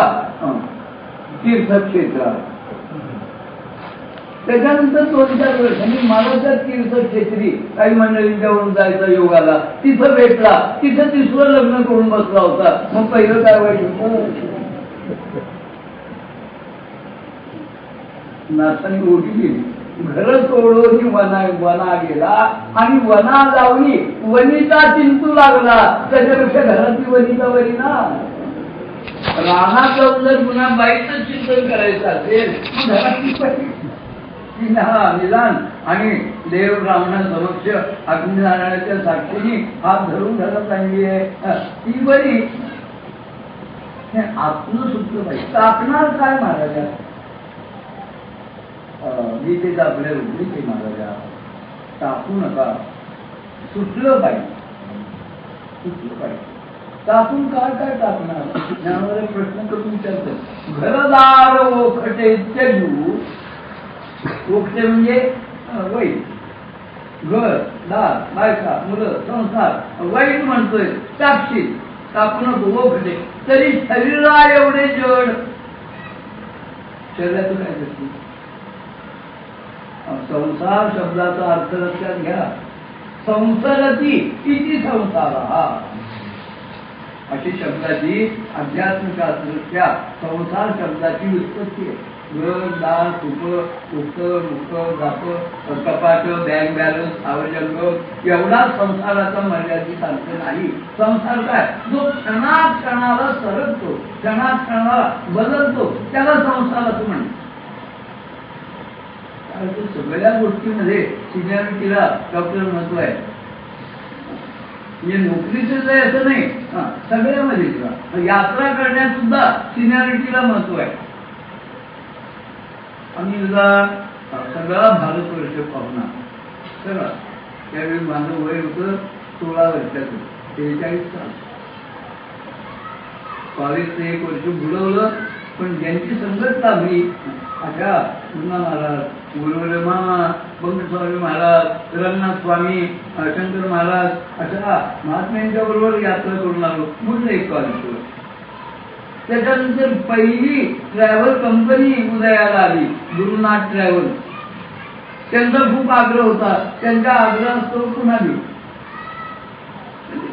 तीर्थक्षेत्रात. त्याच्यानंतर 2-4 वर्षांनी मला त्या तीर्थक्षेत्री काही मंडळींच्यावरून जायचा योग आला. तिथं भेटला. तिथं तिसरं लग्न करून बसला होता. मग पहिलं काय वाईट होतं. नाथांनी ओटी गेली. घर सोडून वना गेला आणि वना जाऊनी वनिता चिंतू लागला. त्याच्यापेक्षा घरातली वनिता बरी ना. रानात जाऊन जर पुन्हा बाईचं चिंतन करायचं असेल घरातली निदान आणि देव ब्राह्मणासमक्ष अग्निनारायणाच्या साक्षीने हात धरून घरात आणली आहे ती बरी. आत्म सुटलं पाहिजे. टाकणार काय महाराजा गीतेचा आपल्या रुपये महाराजा टाकू नका. सुटलं पाहिजे. टाकून काय टाकणार. त्यावर प्रश्न करून विचारतो. घरदार ओखटे त्यजू. ओखटे म्हणजे वाईट. घर दार बायका मुलं संसार वाईट म्हणतोय. टाकशी टाकू नको ओखटे. तरी शरीरा एवढे जड. शरीराचं काय करते. संसार शब्दाचा अर्थ लक्षात घ्या. संसारती किती संसार अशी शब्दाची अध्यात्मशास्त्रदृष्ट्या संसार शब्दाची उत्पत्ती आहे. घर दार कुप उक्त मुक्त जाप कपाट बँक बॅलन्स आवडजंग एवढा संसाराचा मर्यादित अर्थ नाही. संसार काय जो क्षणाक्षणाला सरकतो क्षणाक्षणाला बदलतो त्याला संसार असं म्हणतो. सगळ्या गोष्टीमध्ये सिनियरिटीला डॉक्टर महत्व आहे. म्हणजे नोकरीच आहे असं नाही. सगळ्यामध्ये यात्रा करण्यात सुद्धा सिनियरिटीला महत्व आहे. आम्ही सगळा भारतवर्ष पाहुणा सगळा त्यावेळी माझं वय होतं 16 वर्षाचं 43 साल. 22 ते 1 वर्ष बुडवलं. पण ज्यांची संगत लाभली अशा पूर्णा महाराज गुरुमा बंगस्वामी महाराज रंगनाथ स्वामी शंकर महाराज अशा महात्म्यांच्या बरोबर यात्रा करून आलो. मोठं एक कॉलेज. त्याच्यानंतर पहिली ट्रॅव्हल कंपनी उदयाला आली गुरुनाथ ट्रॅव्हल. त्यांचा खूप आग्रह होता. त्यांच्या आग्रहास्तव पुन्हा आली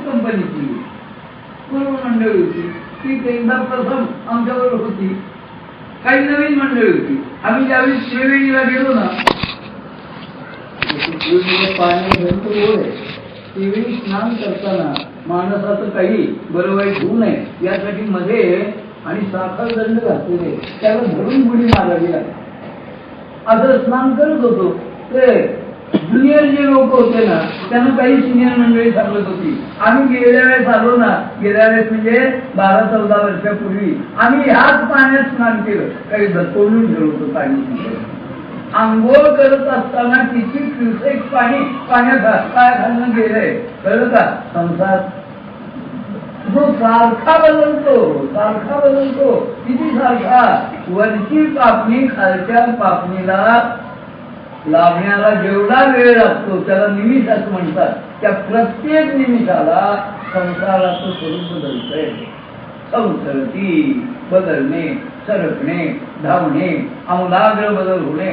कंपनी केली. पूर्व मंडळी होती ती एकदा प्रथम आमच्याबरोबर होती. काही नवीन मंडळी होती. आम्ही ज्यावेळी त्रिवेणीला गेलो ना पाणी त्रिवेणी स्नान करताना माणसाचं काही बरं वाईट होऊ नये यासाठी मध्ये आणि साखर दंड घातलेले त्याला धरून बुडी मारावी लागली. असं स्नान करत होतो. ते ज्युनियर जे लोक होते ना त्यांना काही सिनियर मंडळी सांगत होती. आम्ही गेल्या वेळेस आलो ना गेल्या वेळेस म्हणजे 12-14 वर्षापूर्वी आम्ही ह्याच पाण्यात स्नान केलं. काही दचवून ठेवलं होतं पाणी. आंघोळ करत असताना किती क्युसेक पाणी पाण्यात काय घालून गेलंय कळलं का. संसार जो सारखा बदलतो किती सारखा. वरची पापणी खालच्या पापणीला लाभण्याला जेवढा वेळ लागतो त्याला निमिष असं म्हणतात. त्या प्रत्येक निमिषाला संसाराचं स्वरूप बदलतंय. संसरती बदलणे सरकणे धावणे आमूलाग्र बदल होणे.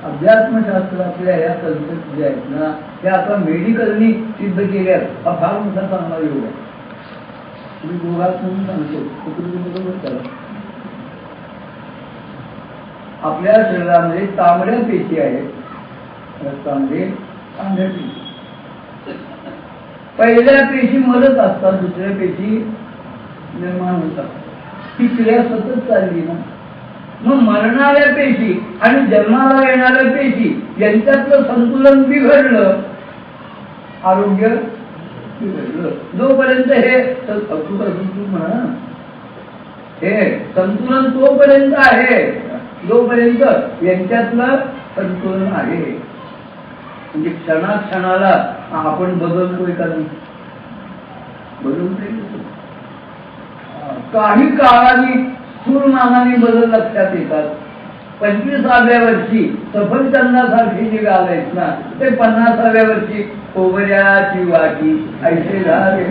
अध्यात्मशास्त्रातल्या या कन्सेप्ट जे आहेत ना ते आता मेडिकलनी सिद्ध केल्यात. हा फार मोठा चांगला योग आहे. तुम्ही दोघात म्हणून सांगतो कुठून बरोबर करा. आपल्या शरीरामध्ये तांबड्या पेशी आहेत. रक्तामध्ये तांबड्या पेशी. पहिल्या पेशी मरत असतात, दुसऱ्या पेशी निर्माण होतात. ही क्रिया सतत चालली ना. मग मरणाऱ्या पेशी आणि जन्माला येणाऱ्या पेशी यांच्यातलं संतुलन बिघडलं, आरोग्य बिघडलं. जोपर्यंत हे म्हणा हे संतुलन तोपर्यंत आहे जोपर्यंत यांच्यातलं संतुलन आहे. म्हणजे क्षणाक्षणाला आपण बदलतोय का नाही? बदलतोय. काही काळाने स्थूलमानाने बदल लक्षात येतात. 25व्या वर्षी सफरचंदासारखी जी गाल आहेत ना ते 50व्या वर्षी खोबऱ्याची वाटी ऐसे झाले.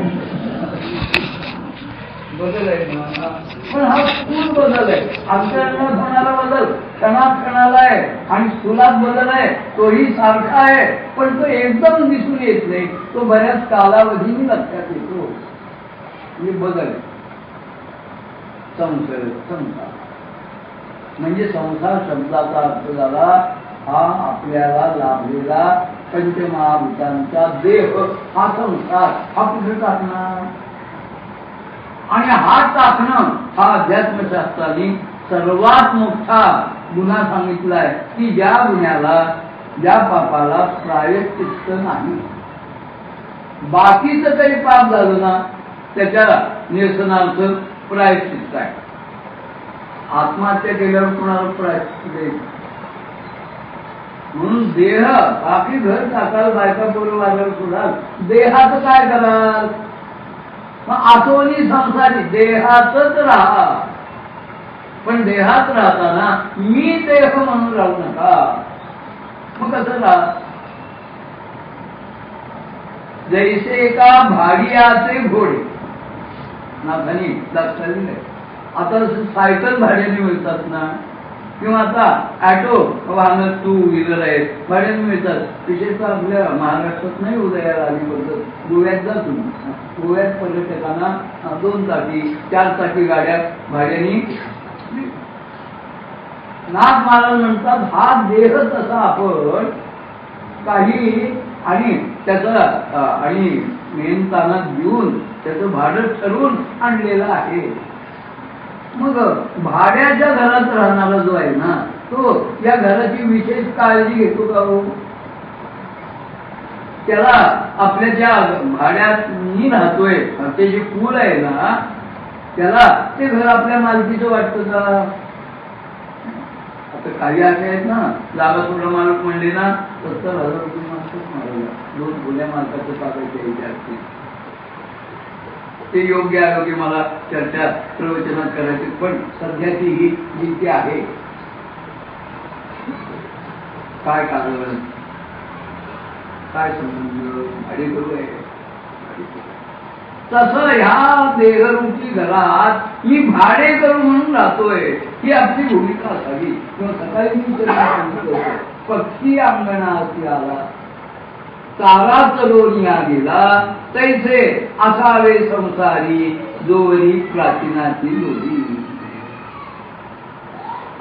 बदल आहे ना. पण हा स्थूल बदल आहे. अंतर्मनात होणारा बदल क्षणाक्षणाला आहे आणि स्थूलात बदल आहे तोही सारखा आहे, पण तो एकदम दिसून येत नाही. तो बऱ्याच कालावधीने लक्षात येतो. हे बदल आहे. संसार म्हणजे संसार शब्दाचा अर्थ झाला हा आपल्याला लाभलेला पंचमहाभूतांचा देह. हा संसार हा कुठे टाकणार? आणि हा टाकणं हा अध्यात्मशास्त्राने सर्वात मोठा गुन्हा सांगितलाय की ज्या गुन्ह्याला ज्या पापाला प्रायश्चित्त नाही. बाकीचं काही पाप झालं ना त्याच्या निरसनार्थ प्रायश्चित्त आहे. आत्महत्या केल्यावर कोणाला प्रायश्चित्त देईल? म्हणून देह बाकी घर टाकाल बायका पोरं वाजवून सोडाल, देहाचं काय कराल? मग आतोनी संसारी देहातच राहा. पण देहात राहताना मी देह म्हणून राहू नका. मग कसं राहा? जैसे का भाडियाचे घोडे नाथांनी दाखवलेलं आहे. आता सायकल भाड्याने मिळतात ना, किंवा आता ऑटो वाहन टू व्हीलर आहेत भाड्याने मिळतात. विशेषतः आपल्या महाराष्ट्रात नाही उदयाला आली पद्धत. गोव्यात जा तुम्ही, गोव्यात पर्यटकांना 2 चाकी 4 चाकी गाड्या भाड्याने. नाथ महाराज म्हणतात हा देह तसा आपण काही आणि त्याचा आणि मेहनतानात घेऊन त्याचं भाडं ठरवून आणलेलं आहे. मग भाड्याच्या घरात राहणारा जो आहे ना तो या घराची विशेष काळजी घेतो का हो? त्याला आपल्या ज्या भाड्यात मी राहतोय ते जे पूल आहे ना त्याला ते घर आपल्या मालकीचं वाटतं का? आता काही असे आहेत ना जागा थोडा मालक म्हणले ना 70,000 रुपये मालकच मारायला 2 खुल्या मालकाचं कागद द्यायचे असतील. ते योग्य आहे की मला चर्चा प्रवचनात करायची, पण सध्याची ही नीती आहे. काय कारण काय संबंध भाडे करू आहे? तसं ह्या देहरूपी घरात मी भाडे करू म्हणून राहतोय ही आपली भूमिका असावी. किंवा सकाळी मी सांगितलं पक्षी अंगणाशी आला चारा चरोनिया गेला तैसे असावे संसारी जोरी प्राचीनाची लोरी.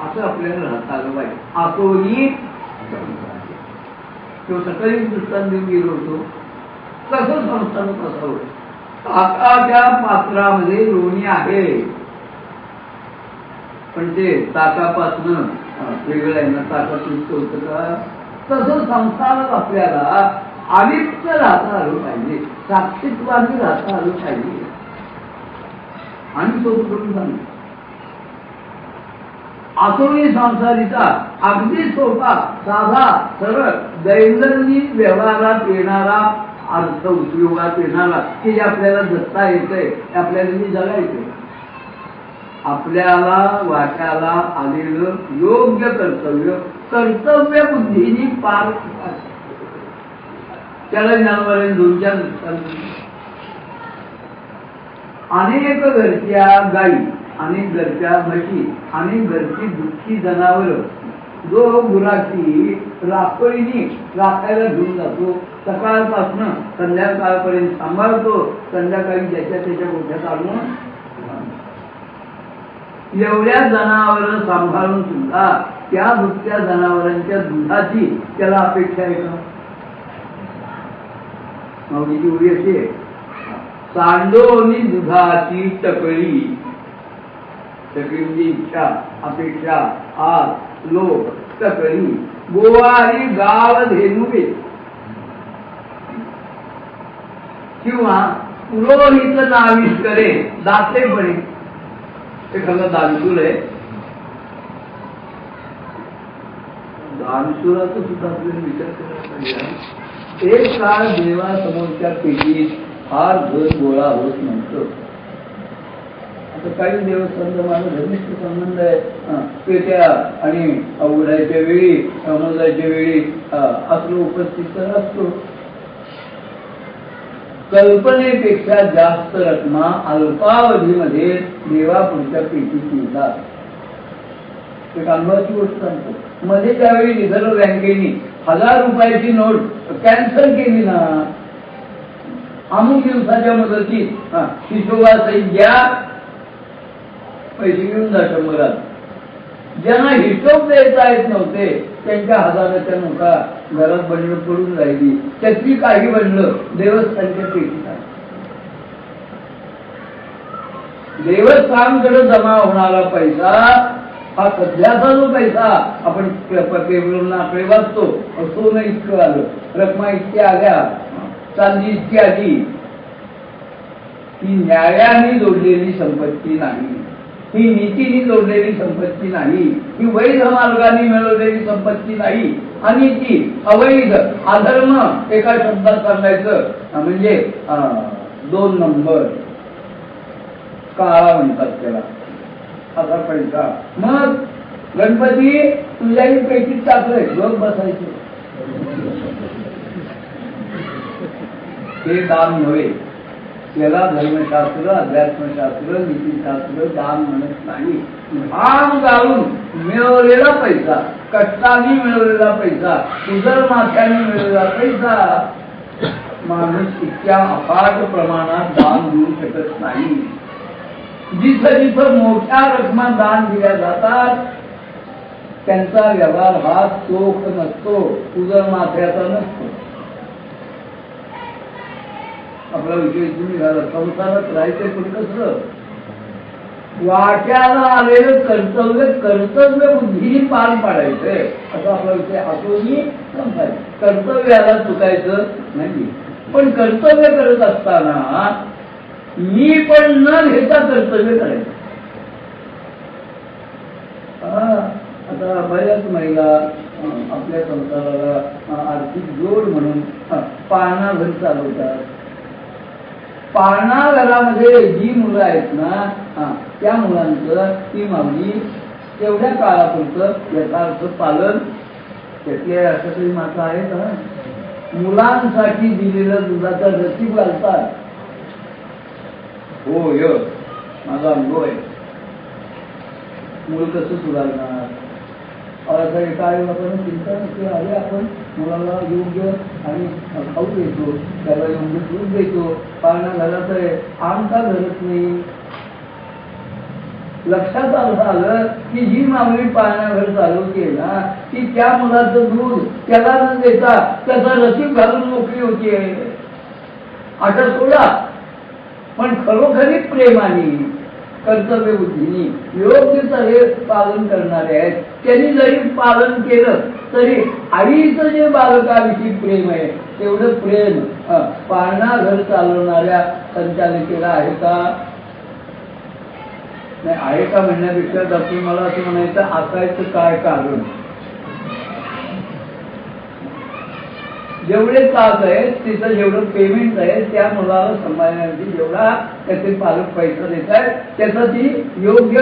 असं आपल्याला राहता आलं पाहिजे. आतोनी तो सकाळी दृष्टांत देऊन गेलो होतो कसं संस्थान असावं. ताकाच्या पात्रामध्ये लोणी आहे पण ते ताकापासनं वेगळं आहे ना, ताकातून होतं का? तसं संसारात आपल्याला अलिप्त राहता आलं पाहिजे, साक्षीत्वाने राहता आलं पाहिजे. आणि सोबत करून सांगितलं आतोनी संसारीचा अगदी सोपा साधा सरळ दैनंदिन व्यवहारात येणारा अर्थ उपयोगात येणारा की जे आपल्याला जगता येतंय आपल्याला जे जगायचंय. आपल्याला वाट्याला आलेलं योग्य कर्तव्य बुद्धीने पार त्याला जनावरांनी 2-4 अनेक घरच्या गायी, अनेक घरच्या म्हशी, अनेक घरची दुःखी जनावर जो गुराखी राखोळीनी राखायला घेऊन जातो, सकाळपासून संध्याकाळपर्यंत सांभाळतो, संध्याकाळी ज्याच्या त्याच्या गोठ्यात आणून एवढ्या जनावर सांभाळून सुद्धा त्या दुसऱ्या जनावरांच्या दुधाची त्याला अपेक्षा आहे का? माऊलीची उडी अशी आहे, सांडोनी दुधाची टकळी. टकळी म्हणजे इच्छा, अपेक्षा, आस, लोभ, टकळी. गोवारी गाव धेनुवे किंवा पुरोहित नाविष करे दातेपणे. एखादा दानशूर आहे, दानशूराचा सुद्धा आपल्याला विचार करायला पाहिजे. एक काळ देवासमोरच्या पेटीत फार धन गोळा होत नव्हतं. आता काही देवस्थान माझा घनिष्ठ संबंध आहे, पेट्या आणि उघडायच्या वेळी मोजायच्या वेळी असलो उपस्थित असतो. कल्पनेपेक्षा जास्त रकमा अल्पावधीमध्ये देवापुढच्या पेटीत मिळतात. एक अनुभवाची गोष्ट सांगतो. मध्ये त्यावेळी रिझर्व्ह बँकेने 1000 रुपयाची नोट कॅन्सल केली ना, अमुक दिवसाच्या मुदतीत हिशोबासहित घ्या, पैसे घेऊन जा 100. ज्यांना हिशोब द्यायचा येत नव्हते त्यांच्या 1000च्या नोटा घरात बंड पडून राहिली. त्याची काही बनलं देवस्थानच्या पेटीत आहे. देवस्थानकडे जमा होणारा पैसा हा सध्याचा जो पैसा आपण पेपरकडे वाचतो, सोनं इतकं आलं, रकमा इतक्या आल्या, चांदी इतकी आली, ही न्यायाने जोडलेली संपत्ती नाही, ही नीतीने जोडलेली संपत्ती नाही, ही वैध मार्गाने मिळवलेली संपत्ती नाही. आणि ती अवैध अधर्म एका शब्दात सांगायचं म्हणजे 2 नंबर काळा म्हणतात त्याला, असा पैसा. मग गणपती तुझ्याही पेटीत टाकलंय, गप बसायचं. हे दान नव्हे, त्याला धर्मशास्त्र, अध्यात्मशास्त्र, नीतीशास्त्र दान म्हणत नाही. घाम घालून मिळवलेला पैसा, कष्टाने मिळवलेला पैसा, उदर माथ्याने मिळवलेला पैसा माणूस इतक्या अफाट प्रमाणात दान देऊ शकत नाही. जिथं जिथं मोठ्या रकमा दान दिल्या जातात त्यांचा व्यवहार हा चोख नसतो, उदर माथ्याचा नसतो. आपला विषय तुम्ही संसारात राहायचं पण कसं, वाट्याला आलेलं कर्तव्य बुद्धीने पार पाडायचंय असा आपला विषय असूनही संसार. कर्तव्याला चुकायचं नाही, पण कर्तव्य करत असताना मी पण न घेता कर्तव्य करायचं. आता बऱ्याच महिला आपल्या संसाराला आर्थिक जोड म्हणून पाळणा घर चालवतात. पाळणा घरामध्ये जी मुलं आहेत ना, त्या मुलांचं ती माऊली तेवढ्या काळापुरतं यथार्थ पालन. त्यातले असं तरी माता आहे का, मुलांसाठी दिलेलं दुधाचा रसीद घालतात. हो य माझा अनुभव आहे. मूल कसं सुधारणार, असं एका आई बापानं चिंता नसते. अरे आपण मुलाला योग्य आणि खाऊ देतो, त्याला योग्य दूध देतो, पाळणा घरात आहे, आमचा घरच नाही. लक्षात असं आलं की जी माऊली पाळणा घर चालवते ना, ती त्या मुलाचं दूध त्याला न देता त्याचा रसीद घालून मोकळी होती आहे. आता सोडा, पण खरोखरी प्रेमाने कर्तव्य बुद्धीने योग्य तऱ्हे पालन करणारे आहेत. त्यांनी जरी पालन केलं तरी आईचं जे बालकाविषयी प्रेम आहे तेवढं प्रेम पाळणा घर चालवणाऱ्या संचालिकेला आहे का? नाही. आहे का म्हणण्यापेक्षा डॉक्टर मला असं म्हणायचं, असायचं काय कारण. जेवढे तास आहेत तिथं जेवढं पेमेंट आहे त्या मुलाला सांभाळण्यासाठी जेवढा त्याचे पालक पैसा देत आहेत त्याचा ती योग्य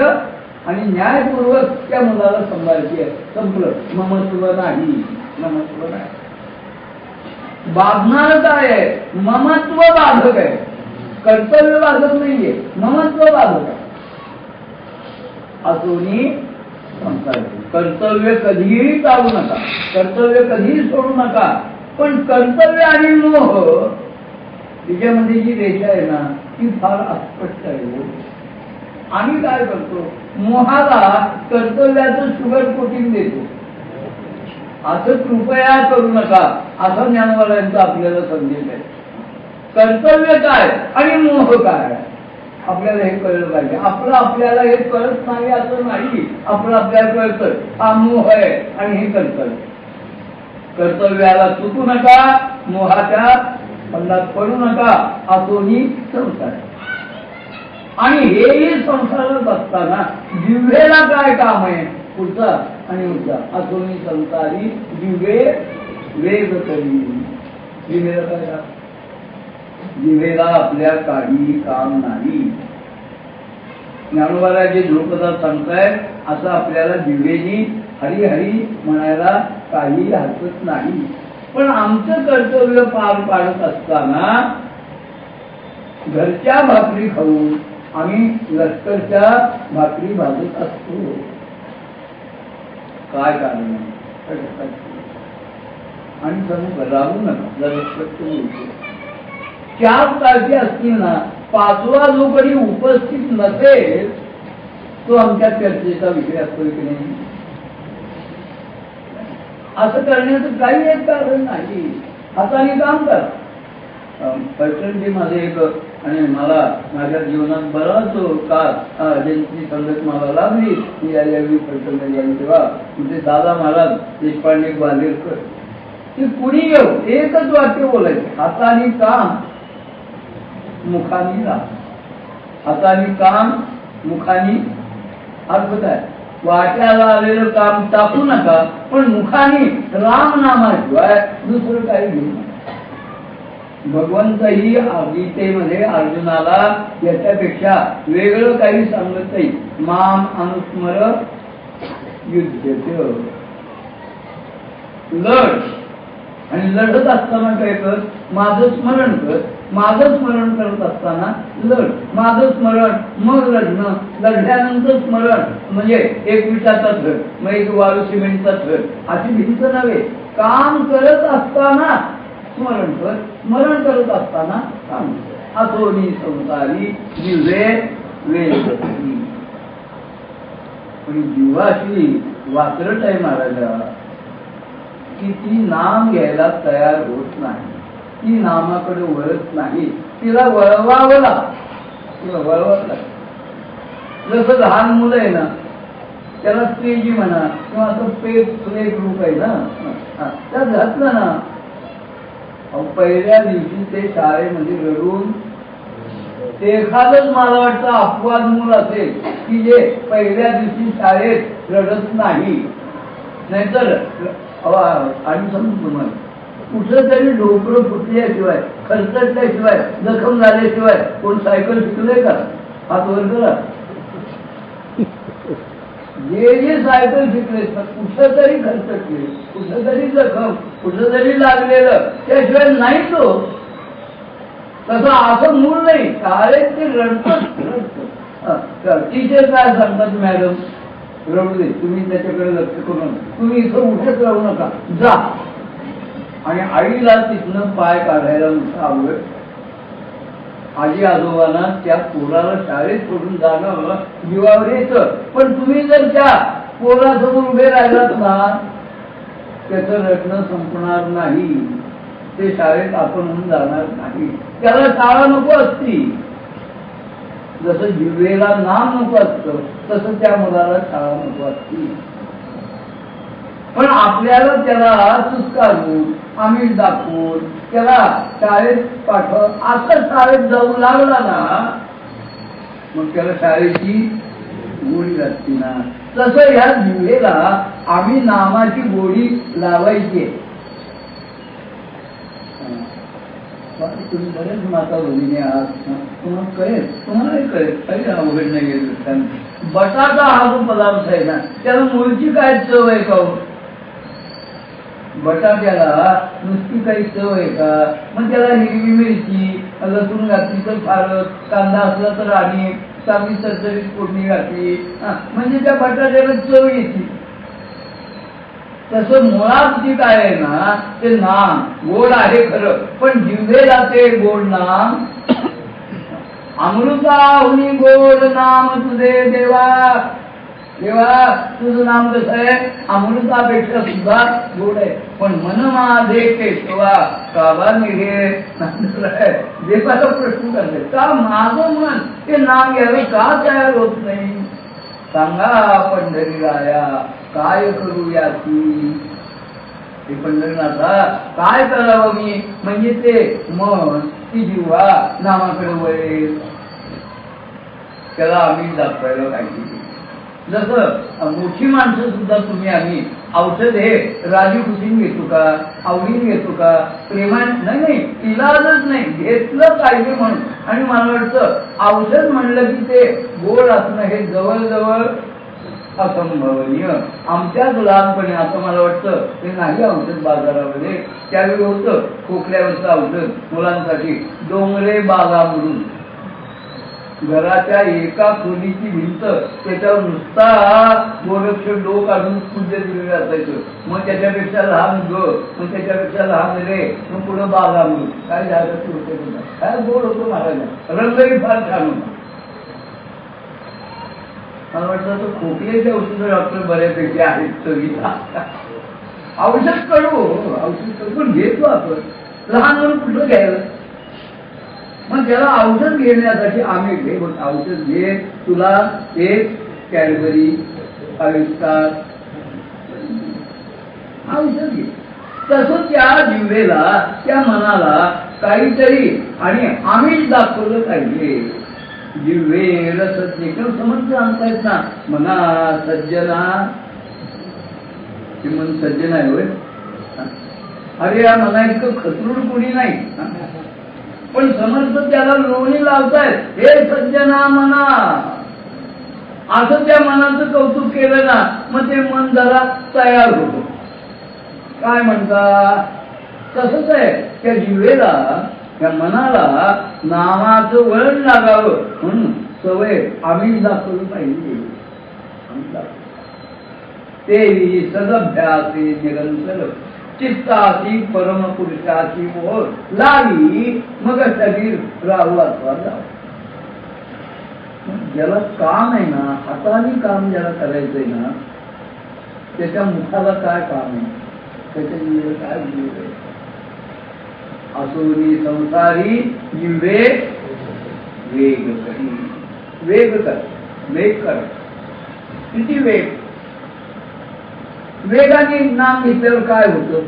आणि न्यायपूर्वक त्या मुलाला सांभाळायची आहे. संपलं. ममत्व नाही, ममत्व नाही. बाधणार काय आहे, ममत्व बाधक आहे, कर्तव्य बाधक नाहीये, ममत्व बाधक आहे. असूनही संसार. कर्तव्य कधीही टाळू नका, कर्तव्य कधीही सोडू नका. पण कर्तव्य आणि मोह तिच्यामध्ये जी रेषा आहे ना ती फार अस्पष्ट आहे. आम्ही काय करतो, मोहाला कर्तव्याचं शुगर कोटिंग देतो. असं कृपया करू नका, असं ज्ञानवाल्यांचा आपल्याला संदेश आहे. कर्तव्य काय आणि मोह काय आपल्याला हे कळलं पाहिजे. आपलं आपल्याला हे कळत नाही असं नाही, आपलं आपल्याला कळतं हा मोह आहे आणि हे कर्तव्य. कर्तव्याला चुकू नका, मोहाच्या फंदात पडू नका, असोनी संसार. आणि हेही संसारात असताना जिव्हेला काय काम आहे, पुढचा आणि उद्या असोनी संसारी जिव्हे वेग करी. जिव्हेला काय काम, जिव्हेला आपल्या काही काम नाही. ज्ञानोबाराजे ध्रुपदात सांगतायत असं आपल्याला जिव्हेनी हरी हरी म्हणायला काही हरकत नाही. पण आमचं कर्तव्य पार पाडत असताना घरच्या भाकरी खाऊन आम्ही लष्करच्या भाकरी भाजत असतो. काय कारण आहे, आणि समूह राहू नका. जर चार तारखे असतील ना, पाचवा जो कधी उपस्थित नसेल तो आमच्या चर्चेचा विषय असतो की नाही. असं करण्याचं काही एक कारण नाही. हाताने काम करा. पैठणजी माझे एक, आणि मला माझ्या जीवनात बराच काळ ज्यांची संगत मला लाभली मी यावी पैठणला गेली तेव्हा तुझे दादा महाराज देशपांडे ग्वाल्हेरकर ते कुणी येऊ एकच वाक्य बोलायचे, हाताने काम मुखानी राम. हाताने काम मुखानी अर्थ काय, वाट्याला आलेलं काम टाकू नका, पण मुखानी राम नामाशिवाय दुसरं काही घेऊ नका. भगवंतही गीतेमध्ये अर्जुनाला याच्यापेक्षा वेगळं काही सांगत नाही. माम अनुस्मर युद्धते, लढ. आणि लढत असताना काय कर, माझं स्मरण कर. माझं स्मरण करत असताना लढ. माझं स्मरण मग लढणं, लढल्यानंतर स्मरण म्हणजे एक विटाचा थर, मग एक वाळू सिमेंटचा थर, अशी भिंत नव्हे. काम करत असताना स्मरण कर, स्मरण करत असताना काम कर. असोनी संसारी जिव्हे वेळ. पण जीवाशी वात्रट आहे महाराजा की ती नाम घ्यायला तयार होत नाही. ती नामाकडे वळत नाही. तिला वळवावं लागतं, वळवावं लागतं. जसं लहान मुलं आहे ना, त्याला स्त्रीजी म्हणा किंवा असं प्ले ग्रुप आहे ना, त्यात घातलं ना, पहिल्या दिवशी ते शाळेमध्ये रडून, ते एखादच मला वाटतं अपवाद मूल असेल की जे पहिल्या दिवशी शाळेत रडत नाही. नाहीतर आणि समजून तुम्हाला कुठं तरी डोकरं फुटल्याशिवाय, खरचटल्याशिवाय, जखम झाल्याशिवाय कोण सायकल शिकले का? हात वर करा. जे सायकल शिकले कुठं तरी खरचटले, कुठं तरी जखम, कुठं तरी लागलेलं, त्याशिवाय नाही तो. तसं असं मूळ नाही, शाळेत ते रडतं. टीचर काय सांगतात, मॅडम रडू दे, तुम्ही त्याच्याकडे लक्ष करून तुम्ही इथं उठत राहू नका, जा. आणि आईला तिथनं पाय काढायला आवड. आजी आजोबांना त्या पोराला शाळेत सोडून जाणं जीवावर येतं. पण तुम्ही जर त्या पोरासमोर उभे राहिलात ना, त्याचं रडणं संपणार नाही. ते शाळेत आपण होऊन जाणार नाही. त्याला शाळा नको असती. जसं जिव्हेला नाम नको असतं तसं त्या मुलाला शाळा नको असती. पण आपल्याला त्याला सुस्कारून, आमिष दाखवून त्याला शाळेत पाठव, असं शाळेत जाऊ लागला ना, मग त्याला शाळेची गोडी लागते ना. तसं ह्या जिव्हेला आम्ही नामाची गोडी लावायची. तुम्ही बरेच माता भगिनी आहात, तुम्हाला कळेल, तुम्हालाही कळेल, काही अवघड नाही गेलं. बटाटा हा जो पदार्थ आहे ना, त्याला मूळची काय चव आहे का? बटाट्याला नुसती काही चव आहे का? मग त्याला हिरवी मिरची, लसूण घातली तर फारच, कांदा असला तर आणि चांगली सरसरीत फोडणी घातली म्हणजे त्या बटाट्याला चव येते. तसं मुळात जे काय आहे ना ते नाम गोड आहे खरं, पण जिव्हेला ते गोड नाम अमृताहुनी गोड नाम तुझे देवा. देवा तुझं नाम कसं आहे, अमृतापेक्षा सुद्धा गोड आहे. पण मन माझे केशवा काबा निघे देवाला प्रश्न करते का माझं मन ते नाम घ्यावे का तयार होत नाही. सांगा पंढरी राया काय करू याची. ते पंढरीनाथा काय करावं मी म्हणजे ते मन ती जीवा नामाकडे वळेल. त्याला आम्ही दाखवायला पाहिजे. जसं मोठी माणसं सुद्धा तुम्ही आम्ही औषध हे राजी खुशीने घेतो का, आवडीने घेतो का, प्रेमाने नाही, इलाजच नाही, घेतलं पाहिजे म्हणून. आणि मला वाटतं औषध म्हणलं की ते गोड असणं हे जवळजवळ असंभवनीय. आमच्याच लहानपणी आता मला वाटतं ते नाही औषध बाजारामध्ये. त्यावेळी होतं खोकल्यावरचं औषध मुलांसाठी डोंगरे बागा म्हणून. घराच्या एका खोलीची भिंत त्याच्यावर नुसता गोरक्ष डो काढून पूज्य दिलेलं असायचं. मग त्याच्यापेक्षा लहान ग, मग त्याच्यापेक्षा लहान रे, मग पुढं बागा म्हणून काय जायचं होते. काय गोड होतो महाराज, रंगही फार छान होता. मला वाटतं तो खोकल्याचे औषध डॉक्टर बऱ्यापैकी आहेत चवीला. औषध कडू औषध कडू पण घेतो आपण लहान म्हणून कुठं घ्यायला. मग त्याला औषध घेण्यासाठी आम्ही घे औषध घे, तुला एक कॅडबरी आविष्कार औषध घे. तसं त्या जिव्हेला त्या मनाला काहीतरी आणि आम्हीच दाखवलं पाहिजे. जिव्हे रसज्ञ किंवा समर्थ सांगतायत ना मना सज्जना, ते मन सज्जन आहे होय. अरे या मना इतकं खतरूड कोणी नाही, पण समर्थ त्याला लोणी लावतायत. हे सज्जना मना, असं त्या मनाचं कौतुक केलं ना मग ते मन जरा तयार होतो. काय म्हणता तसंच आहे त्या जिव्हेला त्या मनाला नामाचं वळण लागावं म्हणून सवय आम्ही दाखवली पाहिजे. ते सदभ्यासे निरंतर चित्ताची परमपुरुषाची मोह लावी मग शरीर राहू अथवा जावं. ज्याला काम आहे ना, हाताने काम ज्याला करायचंय ना, त्याच्या मुखाला काय काम आहे, त्याच्या जीवाला काय जीव आहे. असोनी संसारी जिव्हे वेग करी. वेग कर, वेग कर. किती वेग. वेगाने नाम घेतल्यावर काय होतं.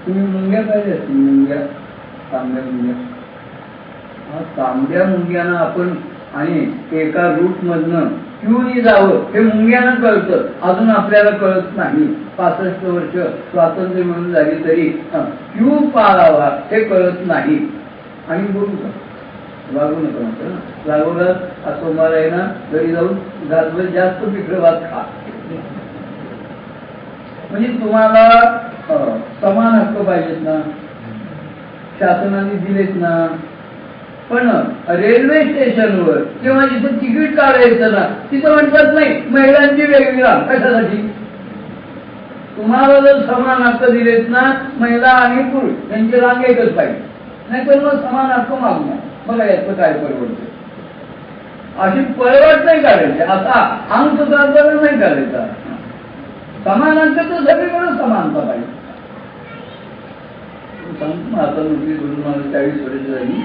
तुम्ही मुंग्या पाहिजे असतील, मुंग्या, तांब्या मुंग्या. तांब्या मुंग्यानं आपण आणि एका रूट मधनं क्यूनी जावं हे मुंग्यानं कळतं, अजून आपल्याला कळत नाही. 65 वर्ष स्वातंत्र्य मिळून झाली तरी क्यू पाळावा हे कळत नाही. आणि बोलू का लागू नका म्हणतो ना, लागोलाच सोमवार आहे ना घरी जाऊन घातभर जास्त पिठलं भात खा. म्हणजे तुम्हाला समान हक्क पाहिजेत ना, शासनाने दिलेत ना. पण रेल्वे स्टेशनवर किंवा जिथं तिकीट काढायचं ना तिथं म्हणतात नाही महिलांची वेगळी रांग. कशासाठी. तुम्हाला जर समान हक्क दिलेत ना महिला आणि पुरुष यांची रांग एकच पाहिजे, नाही तर मग समान हक्क मागू नये. बघा याचं काय परवडतं. अशी पळवाट नाही काढायची, असा अंगसुधारपणा नाही करायचा. समान हक्क तर सगळीकडे समानता पाहिजे. सांगतो आता नोकरी करून मला 40 वर्ष झाली.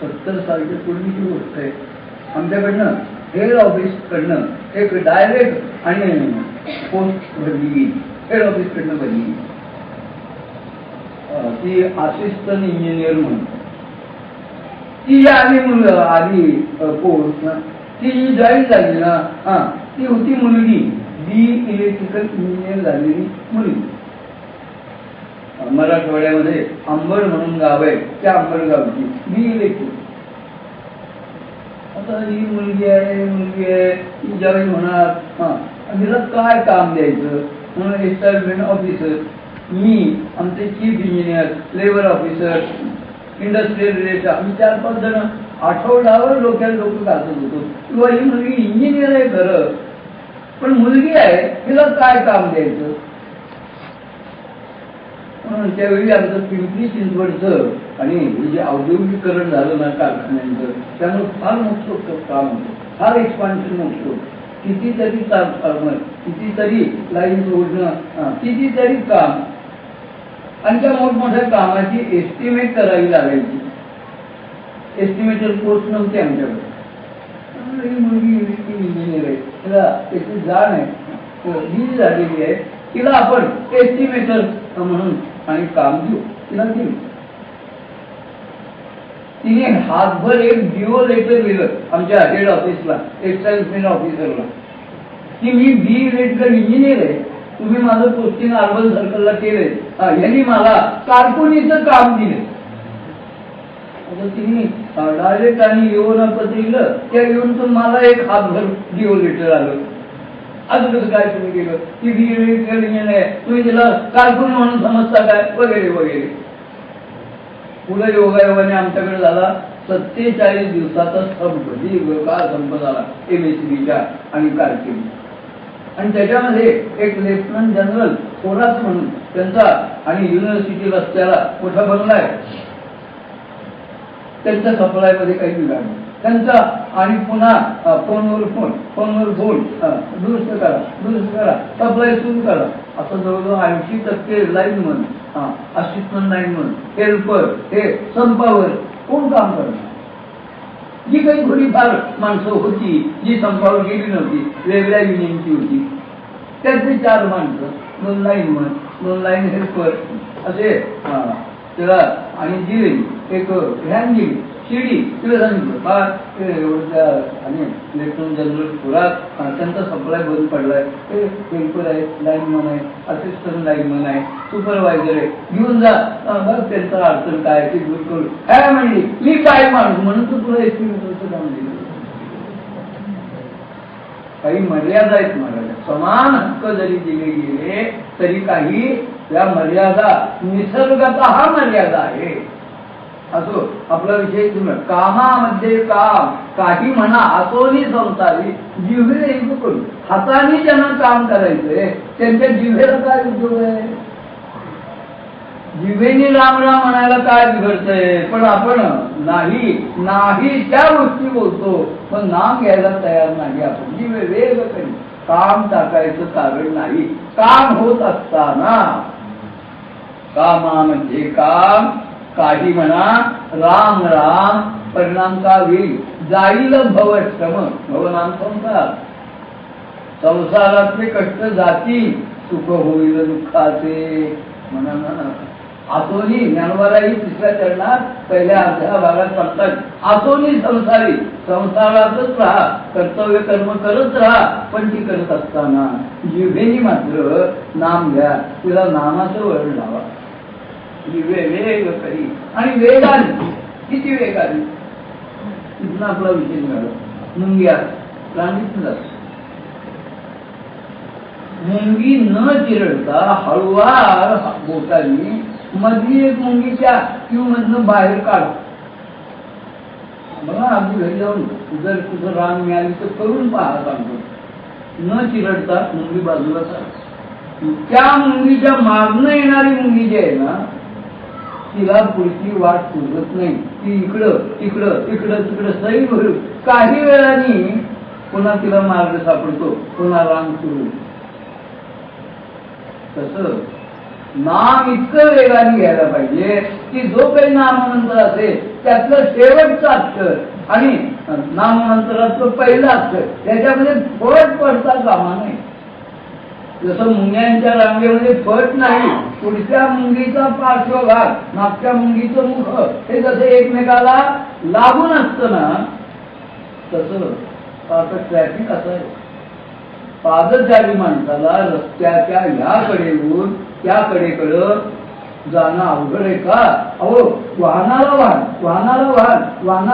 70 सालच्या पूर्वीची गोष्ट आहे. आमच्याकडनं हेड ऑफिस कडनं एक डायरेक्ट आणि पोस्ट भरली, हेड ऑफिस कडनं भरली. ती असिस्टंट इंजिनियर म्हणून ती आली मुलं आली पोस्ट. ती जॉईन झाली ना ती होती मुलगी बी इलेक्ट्रिकल इंजिनियर झालेली मुलगी. मराठवाड्यामध्ये अंबड म्हणून गाव आहे, त्या अंबड गावची बी इलेक्ट्रिक. आता ही मुलगी आहे ती जॉईन होणार. तिला काय काम द्यायचं म्हणून एस्टॅब्लिशमेंट ऑफिसर, मी आमचे chief engineer, labour officer, industrial relation, आम्ही 4-5 जण आठवड्यावर डोक्यात डोकं घालत होतो किंवा ही मुलगी इंजिनियर आहे खरं, पण मुलगी आहे तिला काय काम द्यायचं. म्हणून त्यावेळी आमचं पिंपरी चिंचवडचं आणि हे जे औद्योगिकरण झालं ना कारखान्यांचं, त्यामुळे फार मोठं काम होतं, फार एक्सपान्शन मोठं होतं. कितीतरी ट्रान्सफॉर्मर, कितीतरी लाईन जोडणं, कितीतरी काम, आणि त्या मोठमोठ्या कामाची एस्टिमेट करावी लागायची. एस्टिमेटर कोर्स नव्हते आमच्याकडे. ही मुलगी इंजिनियर आहे, तिला त्याची जाण आहे, ही झालेली आहे, तिला आपण एस्टिमेटर म्हणून आणि काम देऊ. तिला दिली. तिने हातभर एक डिओ लेटर लिहिलं आमच्या हेड ऑफिसला, टेक्सटाईल मिल ऑफिसरला, की मी बी इलेक्ट्रिकल इंजिनियर आहे, तुम्ही माझं पोस्टिंग अर्बन सर्कलला केलंय, यांनी मला कारकुनीचं काम दिलं. तिने डायरेक्ट आणि येऊन पत्र दिलं, त्या येऊन मला एक हातभर डिओ लेटर आलं. असं कसं काय तुम्ही केलं, की बी इलेक्ट्रिकल इंजिनियर आहे, तुम्ही तिला कारकुनी म्हणून समजता काय, वगैरे वगैरे. पुढे योगायोगाने आमच्याकडे झाला 47 दिवसाचा काळ संप झाला MSBच्या आणि कारकिर्दी. आणि त्याच्यामध्ये एक लेफ्टनंट जनरल थोरात म्हणून त्यांचा आणि युनिव्हर्सिटी रस्त्याला मोठा बंगला आहे, त्यांच्या सप्लाय मध्ये काही बिघाड नाही त्यांचा. आणि पुन्हा फोनवर फोन दुरुस्त करा, सप्लाय सुरू करा. असं जवळजवळ 80% लाईनमन, असिस्टंट लाईनमन, हेल्पर हे संपावर कोण काम करणार. जी काही थोडीफार माणसं होती जी संपावर गेली नव्हती, वेगळ्या युनियनची होती, त्यातली 4 माणसं, 2 लाईनमन, 2 लाईन हेल्पर असे त्याला. आणि दिलेली एक व्हॅन गेली, शिडी तिला सांगितलं फार आणि लेफ्टनंट जनरल थोरात त्यांचा सप्लाय बंद पडलाय, ते हेल्पर आहे, लाईनमन आहे, असिस्टंट लाईनमन आहे, सुपरवायझर आहे, घेऊन जा बघ त्यांचा अडचण काय ते दूर करू. काय म्हणली, मी काय माणूस म्हणून तू तुला एस्टिमेटरचं काम दिलं. काही मर्यादा आहेत महाराज, समान हक्क जरी दिले गेले तरी काही या मर्यादा निसर्गतः मर्यादा आहे. असो आपला विषय तुम्ही कामामध्ये काम काही म्हणा, हातोनी संसारी जिव्हे करू. हाताने ज्यांना काम करायचंय त्यांच्या जिव्हेला काय उद्योग आहे. जिव्हेनी राम राम म्हणायला काय बिघडतंय, पण आपण नाही नाही त्या गोष्टी बोलतो, पण नाम घ्यायला तयार नाही. आपण जिव्हे वेग करी काम टाकायचं कारण नाही. काम होत असताना कामामध्ये काम काही म्हणा, राम राम परिणाम का होईल. जाईल भवश्रम, भवनाम संसार, संसारातले कष्ट जातील, सुख होईल दुःखाचे म्हणा. आतोनी ज्ञानोबालाही 3ऱ्या चरणात पहिल्या अर्ध्या भागात सांगतात, आतोनी संसारी, संसारातच राहा, कर्तव्य कर्म करत राहा, पण ती करत असताना जिव्हेनी मात्र नाम घ्या, तिला नामाचं वळण लावा. जिव्हे वेग करी, आणि वेगाने, किती वेगाने. तिथून आपला विषय निघाला. मुंग्या सांगितलं जात, मुंगी न चिरडता हळूवार बोटांनी मधली एक मुंगीच्या क्यू मधनं बाहेर काढ. बघा अगदी घरी जाऊन जर तुझं रान मिळाली तर करून पहा सांगतो. न चिरडता मुंगी बाजूला काढ. त्या मुंगीच्या मागणं येणारी मुंगी जी आहे ना, तिला पुढची वाट पुरत नाही. ती इकडं तिकडं तिकडं सैल भरून काही वेळाने पुन्हा तिला मार्ग सापडतो, पुन्हा रान सुरू. तसं नाम इतकं वेगाने घ्यायला पाहिजे की जो काही नाममंत्र असेल त्यातलं शेवटचं अक्षर आणि नाममंत्रातलं पहिलं अक्षर त्याच्यामध्ये फट पडता कामा नाही. जसं मुंग्यांच्या रांगेमध्ये फट नाही, पुढच्या मुंगीचा पार्श्वभाग, मागच्या मुंगीचं मुख हे जसं एकमेकाला लागून असतं ना, तसं आता ट्रॅफिक असं आहे. पादचारी माणसाला रस्त्याच्या ह्या कडेहून त्या कडेकडं जाणं अवघड आहे का? अहो वाहनाला वाहन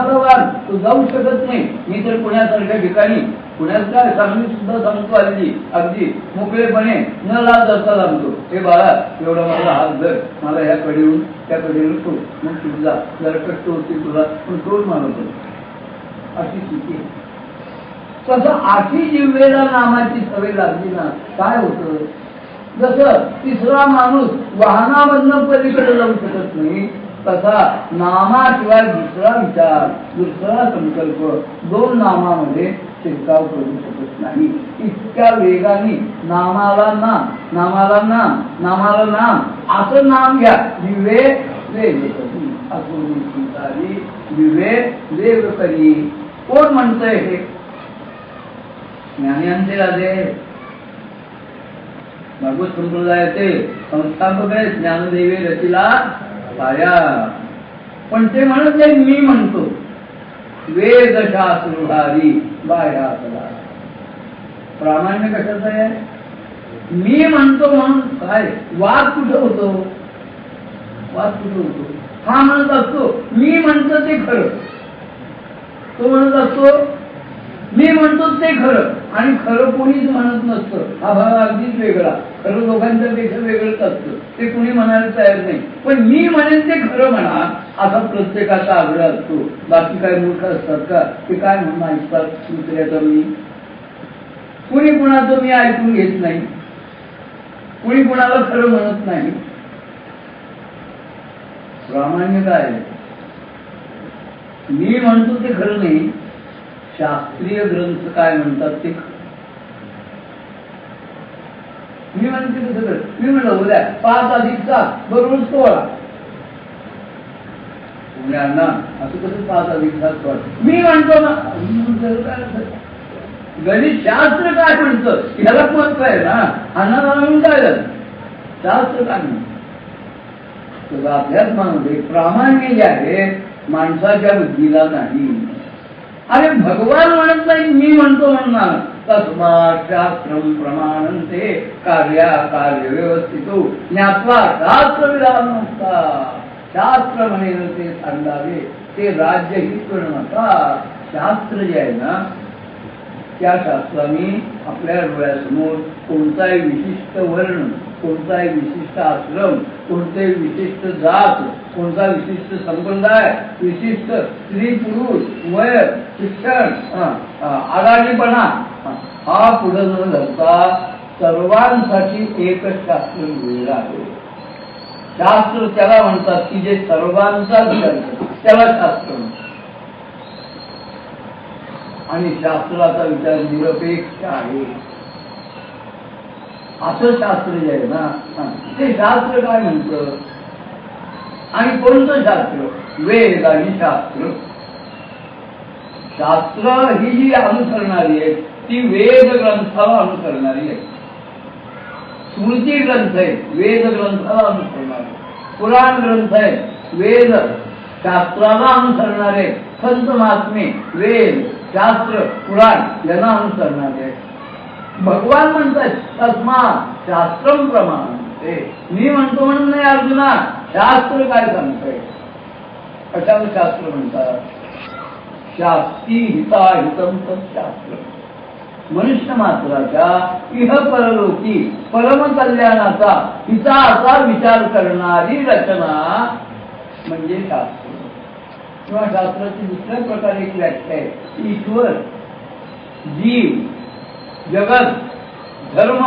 तो जाऊ शकत नाही. मी तर पुण्यासारख्या ठिकाणी, पुण्यात काय सांगली सुद्धा सांगतो, अगदी मोकळेपणे न लाज असता सांगतो, हे बाळा एवढा माझा हात धर, मला ह्या कडेहून त्या कडेहून तो मग तुझा जरा कष्ट होतील तुला, पण तोच मला अशी स्थिती. तसं आठी जिव्हेला नामाची सवय लागली ना, काय होतं, जसं तिसरा माणूस वाहनामधनं पलीकडे जाऊ शकत नाही, तसा नामाशिवाय दुसरा विचार, दुसरा संकल्प दोन नामामध्ये शिरकाव करू शकत नाही. इतक्या वेगाने नामाला नाम, नामाला नाम, नामाला नाम, असं नाम घ्या. दिवे देव करी, असुरी दिवे देव करी. कोण म्हणतंय हे? ज्ञानियांचे राजे, भागवत संप्रदायाचे संस्थापक आहे ज्ञानदेवी रचिला पाया. पण ते म्हणत नाही मी म्हणतो. वेद शास्त्रधारी बाया कला. प्रामाण्य कशाचं आहे? मी म्हणतो म्हणून काय वाद कुठं होतो? वाद कुठं होतो? हा म्हणत असतो मी म्हणतो ते खरं, तो म्हणत असतो मी म्हणतो ते खरं, आणि खरं कोणीच म्हणत नसतं. हा भाग अगदीच वेगळा. खरं दोघांच्या पेक्षा वेगळंच असतं, ते कोणी म्हणायला तयार नाही. पण मी म्हणेन ते खरं म्हणा असा प्रत्येकाचा आग्रह असतो. बाकी काय मूर्ख असतात का ते काय म्हणून ऐकतात दुसऱ्याचा मी? कुणी कुणाचं मी ऐकून घेत नाही, कुणी कुणाला खरं म्हणत नाही. प्रामाण्य काय? मी म्हणतो ते खरं नाही, शास्त्रीय ग्रंथ काय म्हणतात ते. मी म्हणते कसं कर, मी म्हणलं उद्या 5 अधिक 7 बरोबर 16. उद्यांना असं कसं 5 अधिक 7 16? मी म्हणतो ना. गणित शास्त्र काय म्हणतं ह्याला महत्व आहे ना. अन्ना म्हणून काय झालं? शास्त्र काय म्हणतं? अध्यात्मामध्ये प्रामाण्य जे आहे माणसाच्या बुद्धीला नाही. अरे भगवान म्हणत नाही मी म्हणतो म्हणणार. तस्मात् शास्त्रम प्रमाणन्ते कार्य व्यवस्थितो ज्ञात्वा शास्त्र विधान नसता. शास्त्र म्हणेल ते सांगावे, ते राज्य हित नका. शास्त्र जे आहे ना, त्या शास्त्राने आपल्या डोळ्यासमोर कोणताही विशिष्ट वर्ण, कोणताही विशिष्ट आश्रम, कोणतेही विशिष्ट जात, कोणता विशिष्ट संप्रदाय, विशिष्ट स्त्री पुरुष, वय, शिक्षण, आडाणीपणा हा पुढे न धरता सर्वांसाठी एकच शास्त्र लिहिलेलं आहे. शास्त्र त्याला म्हणतात की जे सर्वांचा विचार करतो त्याला शास्त्र म्हणतात. आणि शास्त्राचा विचार निरपेक्ष आहे असं शास्त्र जे आहे ना, ते शास्त्र काय म्हणतं? आणि कोणतं शास्त्र? वेद आणि शास्त्र. शास्त्र ही जी अनुसरणारी आहे ती वेद ग्रंथाला अनुसरणारी आहे. स्मृती ग्रंथ आहे, वेद ग्रंथाला अनुसरणारे. पुराण ग्रंथ आहे, वेद शास्त्राला अनुसरणारे. संत महात्मे वेद शास्त्र पुराण यांना अनुसरणारे आहे. भगवान म्हणतात तस्मात् शास्त्रम प्रमाणन्ते. मी म्हणतो म्हणून नाही अर्जुना, शास्त्र काय सांगतंय? कशाला शास्त्र म्हणतात? शास्त्री हिताहितम तत्शास्त्र. मनुष्य मात्राच्या इह परलोकी परम कल्याणाचा हिताचा विचार करणारी रचना म्हणजे शास्त्र. किंवा शास्त्राची दुसऱ्या प्रकारे एक व्याख्या आहे, ईश्वर, जीव, जगत, धर्म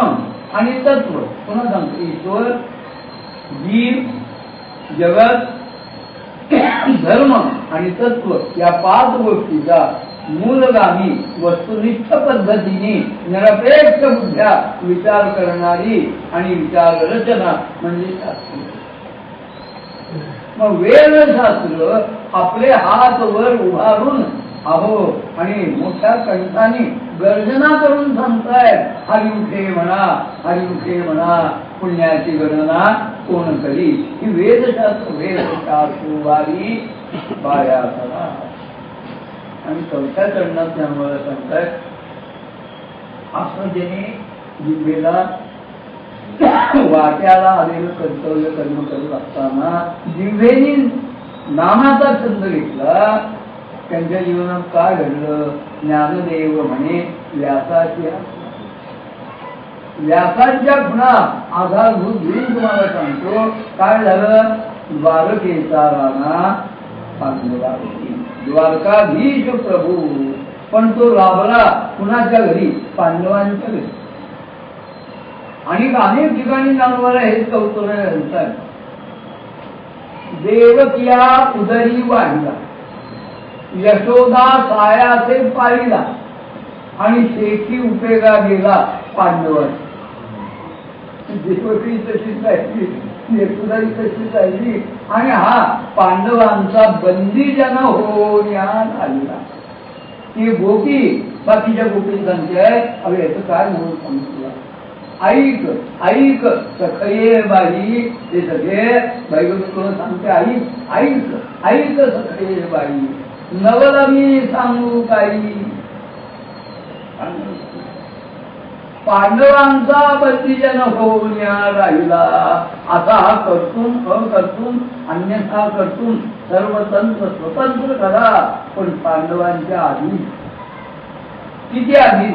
आणि तत्व. पुन्हा सांगतो, ईश्वर, जीव, जगत, धर्म आणि तत्व या 5 गोष्टीचा मूलगामी वस्तुनिष्ठ पद्धतीने निरपेक्ष बुद्ध्या विचार करणारी आणि विचार रचना म्हणजे शास्त्र. मग वेदशास्त्र आपले हात वर उभारून अहो आणि मोठ्या कंठाने गर्जना करून सांगतायत हरिमुखे म्हणा, हरिमुखे म्हणा, पुण्याची गणना कोण करी. ही वेदशास्त्र वेदशास्त्रवारी बाया करा. आणि 4थ्या चरणात त्यामुळे सांगतायत असं ज्याने जिभेला वाट्याला आलेलं कर्तव्य कर्म करत असताना जिभेने नामाचा छंद घेतला, त्यांच्या जीवनात काय घडलं? ज्ञानदेव म्हणे व्यासाची व्यासांच्या खुणा आधारभूत घेऊन तुम्हाला सांगतो काय झालं. द्वारकेचा राणा पांडवा होती. द्वारकाधीश प्रभू. पण तो लाभला कुणाच्या घरी? पांडवांच्या घरी. आणि अनेक ठिकाणी जानवर हेच कौतुक आहे. देवकिया उदरी वाढला, यशोदा सायाचे पाळीला, आणि शेती उपयोगा गेला पांडवांचा. देवकी तशीच राहिली, यशोदाही तशीच राहिली, आणि हा पांडवांचा बंदीजन होण्यात आलेला. ती गोपी बाकीच्या गोपींची आहे. अरे याचं काय म्हणून सांगितलं? ऐक ऐक सखये बाई, ते सगळे बाई तुला सांगते, ऐक ऐक ऐक सखये बाई, नवल मी सांगू काही. पांडवांचा बंदीजन होऊया राहिला, असा हा कर्तून अकर्तून अन्यथा कर्तून सर्वतंत्र स्वतंत्र करा. पण पांडवांच्या आधी किती आधी?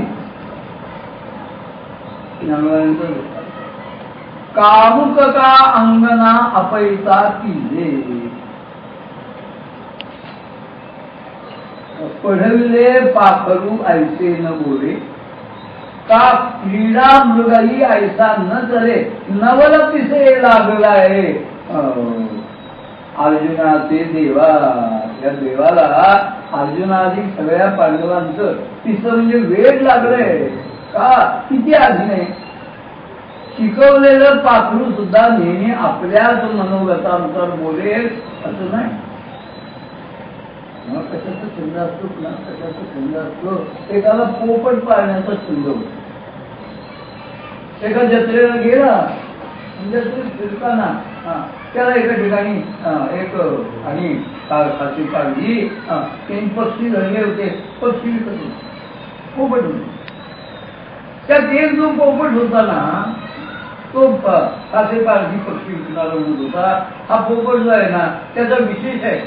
कामुक का अंगना अपैता तिले, पढविले पाखरू ऐसे न बोले, का क्रीडा मृगाई ऐसा न चले, नवल पिसे लागलाय. अर्जुनाचे देवा, या देवाला अर्जुनादी सगळ्या पांडवांचं तिसरं म्हणजे वेळ लागलंय. का? किती आधीने शिकवलेलं पाखरू सुद्धा नेहमी आपल्याच मनोगतानुसार बोलेल असं नाही. मग कशाचा छंद असतो ना, कशाचा छंद असतो? एकाला पोपट पाळण्याचा छंद होतो. एका जत्रेला गेला, जत्रेत फिरताना त्याला एका ठिकाणी एक आणि खासी काढली, त्यांनी पक्षी धरले होते. पक्षी विकत होते, पोपट होते. त्यात एक जो पोपट होता ना, तो खासे पारधी पक्षी विकणारा म्हणत होता. हा पोपट जो आहे ना, त्याचा विशेष आहे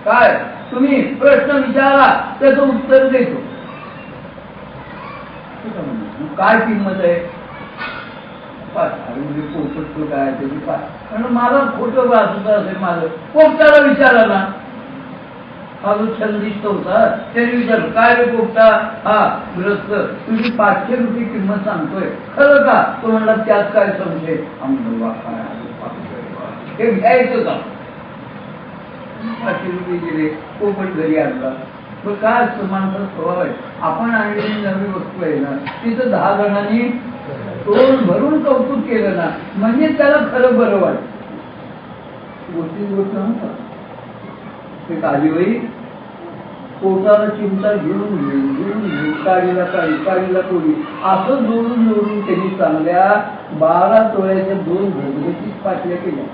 काय? तुम्ही प्रश्न विचारा, त्याचं उत्तर देतो. काय किंमत आहे? म्हणजे पोपट तो काय त्याची काय? कारण मला खोटं वाचत असेल माझं, पोपटाला विचारा ना. हा जो छंदिष्ट होता त्याने विचारलं, काय रे पोपटा? हा ग्रस्त, तुझी 500 रुपये किंमत सांगतोय, खरं का? तो म्हणला, त्यात काय संशय? हे घ्यायचं का? 500 रुपये दिले, पोपट घरी आणला. मग काय असतं, माणसाचा स्वभाव आहे. आपण आणलेली नवी वस्तू आहे ना, तिथं 10 जणांनी तोंड भरून कौतुक केलं ना, म्हणजे त्याला खरं बरं वाटतं. गोष्ट म्हणतात एक आजीबाई पोटाला चिमटा घेऊन काळीला काळी, काळीला कोळी, असं जोडून त्यांनी चांगल्या 12 तोळ्याच्या 2 भोगण्याची पाटल्या केल्या.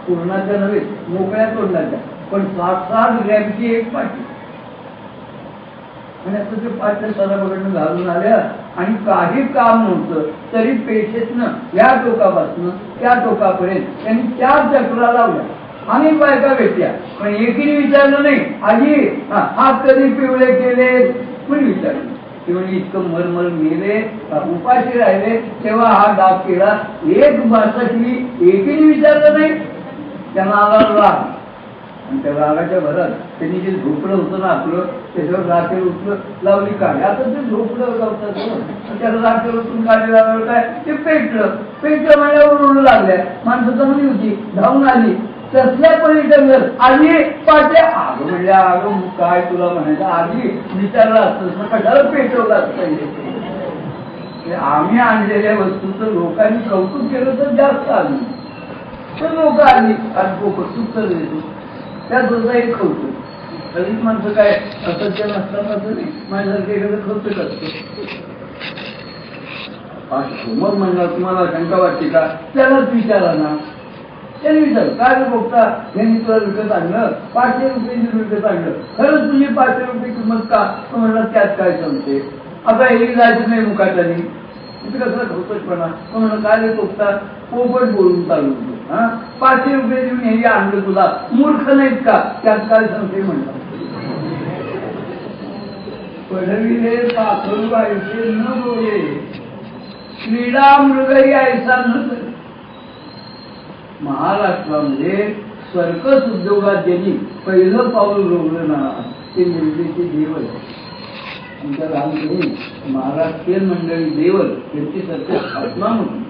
पूर्णाच्या नव्हे, मोकळ्या तोंडाच्या, पण 60-60 ग्रॅमची एक पाटी. आणि असं ते पाटल्या सराबकडनं घालून आल्या, आणि काही काम नव्हतं तरी पेशेतनं या टोकापासून त्या टोकापर्यंत त्यांनी 4 चक्रा लावल्या. अनेक बायका भेटल्या, पण एकीने विचारलं नाही, आजी हात कधी पिवळे केले? पण विचारलं. ते म्हणजे इतकं मरमर मेले, उपाशी राहिले, तेव्हा हा डाग केला. एक माणसाची एकीने विचारलं नाही, त्यांना आला राग. आणि त्या रागाच्या भरात त्यांनी जे झोपडं होतं ना आपलं, त्याच्यावर राखेल उचलं लावली काढली. आता ते झोपडं लावतात, त्याला राखेल उचलून काढली लावलं काय, ते पेटलं माझ्यावर उडू लागल्या. माणसं चांगली होती, धावून आली. तसल्या परिचर आधी पाट्या आग म्हणल्या, अगं काय तुला म्हणायचं, आधी विचारलं असतं कशाला पेटवलं असतं. आम्ही आणलेल्या वस्तूचं लोकांनी कौतुक केलं तर जास्त आली, पण लोक आली आणि पोपट उत्तर देतो, त्यात होता एक कौतुक. दलित माणसं काय असत्य नसतात असं नाही, माझ्यासारखे एखादं कौतुक असतं. मग म्हणला तुम्हाला शंका वाटते का? त्यालाच विचारा ना. त्याने विचार, काय बघता यांनी तुला विकत आणलं, 500 रुपयांनी विकत आणलं, खरंच तुझी 500 रुपये किंमत का? तो म्हणला, त्यात काय समजते, आता हे जायचं नाही मुखाटाने, तिथे कसला खवतटपणा. तो म्हणलं, काय रे बघता, पोपट बोलून चालू होतो. 500 रुपये देऊन हे आणलं तुला, मूर्ख नाहीत का? त्यात काय समजते म्हणला. पढविले पाखरू ऐसे न बोले, क्रीडा मृगई ऐसा न. महाराष्ट्रामध्ये सर्कस उद्योगात ज्यांनी पहिलं पाऊल रोवलं ना ते निर्देशी देवल. आमच्या लहानपणी महाराष्ट्रीयन मंडळी देवल यांची सर्कस स्थापना होती.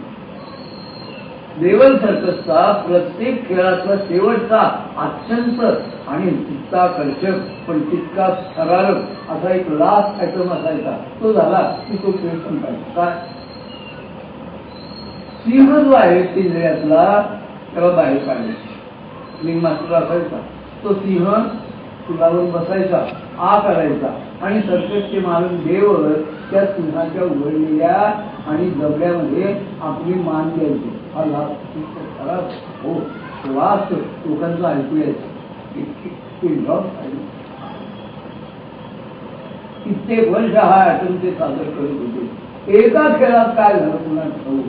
देवल सर्कसचा प्रत्येक खेळाचा शेवटचा अत्यंत आणि चित्ताकर्षक पण तितका थरारक असा एक लास्ट आयटम असायचा. तो झाला की तो खेळ संपायचा. काय सिंह जो आहे पिंजऱ्यातला त्याला बाहेर काढले. लिंग मास्टर असायचा. तो सिंह फुलावर बसायचा, आ करायचा आणि सर्कसचे मालक देव त्या सिंहाच्या उघडलेल्या आणि दबल्यामध्ये आपली मान द्यायची. हा लाभ हो वास लोकांचं ऐकू यायचं. कित्येक वर्ष हा आठवण ते सादर करत होते. एका खेळात काय झालं पुन्हा ठाऊ.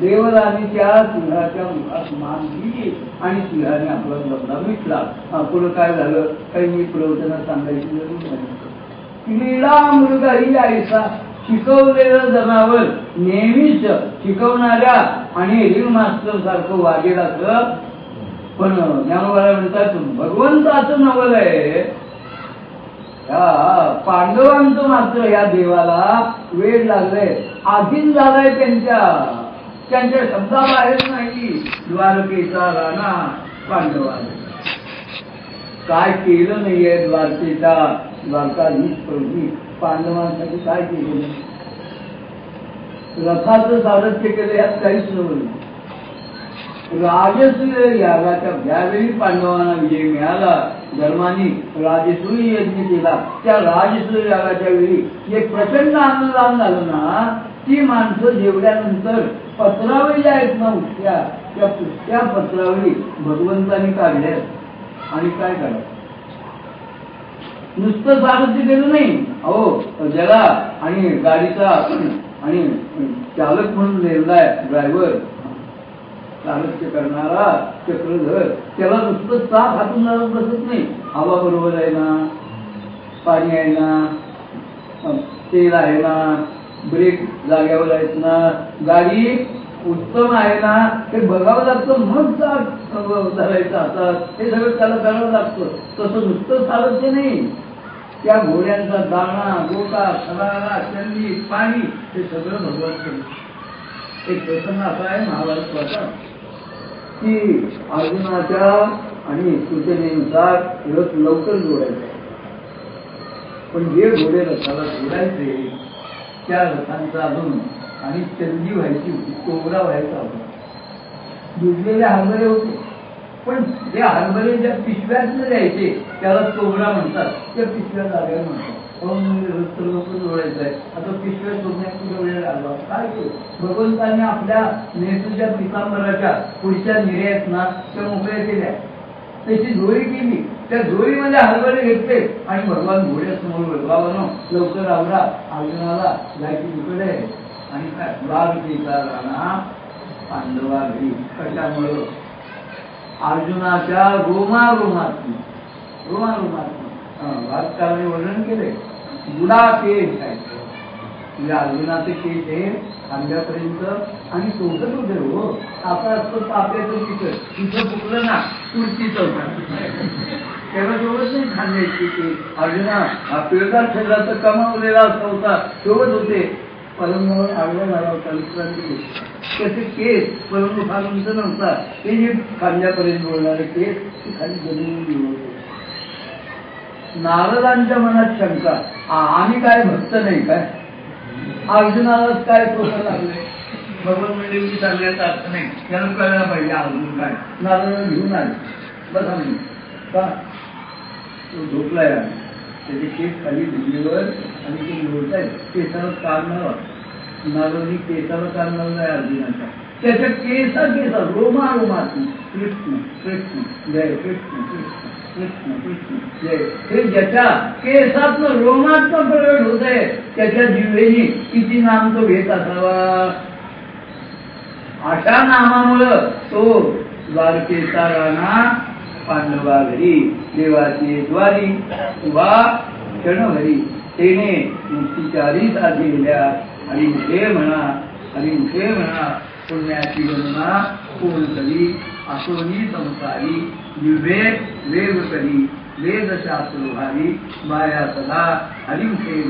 देवरानी त्या सिंहाच्या मुखात मान दिली आणि सिंहाने आपला दबला मिटला. पुढं काय झालं काही मी प्रवचना सांगायची जरूर नाही. क्रीडा मृग ही आयसा शिकवलेलं जनावर नेहमीच शिकवणाऱ्या आणि रिंग मास्टर सारखं वागेल असं. पण ज्ञानोबाला म्हणतात भगवंताचं नवल आहे. ह्या पांडवांचं मात्र या देवाला वेळ लागलाय. आधीच झालाय त्यांच्या शब्दाबाहेर नाही. द्वारकेचा राणा पांडवा काय केलं नाहीये. द्वारकाधीश प्रभू पांडवांसाठी काय केलं नाही. रथाचं सारथ्य केलं यात काहीच नव्हतं. राजसूय यागाच्या ज्यावेळी पांडवांना विजय मिळाला धर्माने राजसूय यज्ञ केला. त्या राजसूय यागाच्या वेळी एक प्रचंड आनंदान झालं ना. ती माणसं जेवल्यानंतर पत्रावळी आहेत ना उठत्या त्या पुष्ट्या पत्रावळी भगवंतांनी काढल्या. आणि काय करा नुसतं सारथ्य केलं नाही. अहो ज्याला आणि गाडीचा आणि चालक म्हणून नेमलाय ड्रायव्हर सारथ्य करणारा चक्रधर त्याला नुसतं चाक हातून जाणं बसत नाही. हवा बरोबर आहे ना, पाणी आहे ना, तेल आहे ना, ब्रेक जाग्यावर आहेत ना, गाडी उत्तम आहे ना हे बघावं लागतं. मग चाक धरायचं हातात हे सगळं त्याला करावं लागतं. तसं नुसतं सारथ्य नाही. त्या घोड्यांचा दाणा गोटा खरारा चंदी पाणी हे सगळं भगवान करतो. एक प्रसंग असा आहे महाभारताचा की अर्जुनाच्या आणि सूचनेनुसार रथ लवकर जोडायचा. पण जे घोडे रथाला जोडायचे त्या रथांचा अजून आणि चंदी व्हायची होती, कोबरा व्हायचा होता. दुधलेले हरभरे होते पण जे हरभरे ज्या पिशव्यातनं द्यायचे त्याला कोबरा म्हणतात. त्या पिशव्या जाग्यावर म्हणतात. रथ लवकर जोडायचं आहे. आता पिशव्या शोधण्यात कुठे वेळ लागला. काय भगवंतांनी आपल्या नेतृत्वाच्या पितांबराच्या पुढच्या निर्यात ना त्या मोकळ्या केल्या. त्याची झोळी केली. त्या झोळीमध्ये हरभरे घेतले आणि भगवान घोड्यासमोर बाबांनो लवकर आवरा अर्जुनाला जायची तिकडे आहे. आणि काय द्वारकेचा राणा पांडवा घरी. कशामुळं अर्जुनाच्या रोमारोमातून भातकाराने वर्णन केले. गुडा केस आहे म्हणजे अर्जुनाचे केस हे खांद्यापर्यंत आणि सोबत होते. हो आता असतं ताप्याचं पिकं तिथं फुकलं ना तुरची चौकात तेव्हा सोबत नाही खांद्याची केस. अर्जुना हा पिळदार शरीराचा कमावलेला असा होता सोबत होते. पलंगावर आडवा झाला होता विश्रांती. त्याचे केस पलंग फार उंच नव्हता. ते जे खांद्यापर्यंत बोलणारे केस ते खाली जमिनीवर गेले होते. नारदांच्या मनात शंका आम्ही काय भक्त नाही काय अर्जुनालाच काय तोफा लागले. भगवान म्हणजे मी सांगण्याचा अर्थ नाही त्याला कळायला पाहिजे अर्जुन काय. नारद घेऊन आले बसा म्हणून का तो झोपलाय. त्याचे केस खाली भिजलीवर आणि ते लोळतायत. केसाला काढणार नारदी केसाला काढणार नाही अर्जुनाच्या. त्याच्या केसा रोमारोमातून कृष्ण कृष्ण जय कृष्ण कृष्ण कृष्ण कृष्ण जय हे ज्याच्या केसातनं रोमातनं प्रगट होत आहे त्याच्या जिव्हेनी किती नाम तो घेत असावा. अशा नामामुळं तो द्वारकेचा राणा पांडवा घरी देवाची द्वारी उभा क्षणभरी तेने मुक्तीच्या आधी साधलेल्या हरिमुखे म्हणा पुण्याची गणना कोण करी असोनी संसारी विवेक वेग करी वेद शास्त्र भारी माया सदा हरिमुखे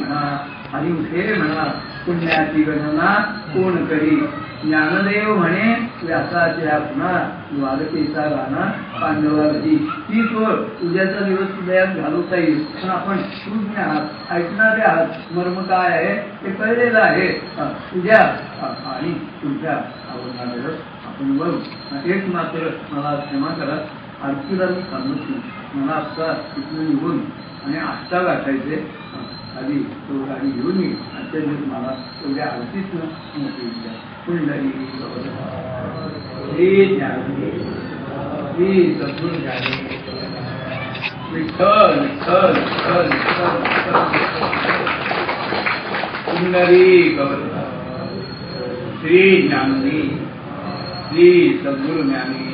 म्हणा पुण्याची गणना कोण करी ज्ञानदेव म्हणे व्यासाच्या पुन्हा द्वारकेचा गाणा पांडवाची ती सोड उद्याचा दिवस उदयात घालवता येईल पण आपण शून्य आहात ऐकणारे आहात मर्म काय आहे ते कळलेलं आहे उद्या आणि तुमच्या आवडणारे आपण बघू एक मात्र मला क्षमा करा आरतीला मी सांगत नाही मला आता तिथून निघून आणि आष्टा गाठायचे आधी तो गाडी घेऊन येईल आजच्या दिवस मला तेवढ्या आरतीतनं मोठी विचार पुंडली श्री ज्ञानी श्री सद्गुरू ज्ञानी विठ्ठल विठ्ठल विठ्ठल विठ्ठल पुंडली श्री ज्ञानी श्री सद्गुरू ज्ञानी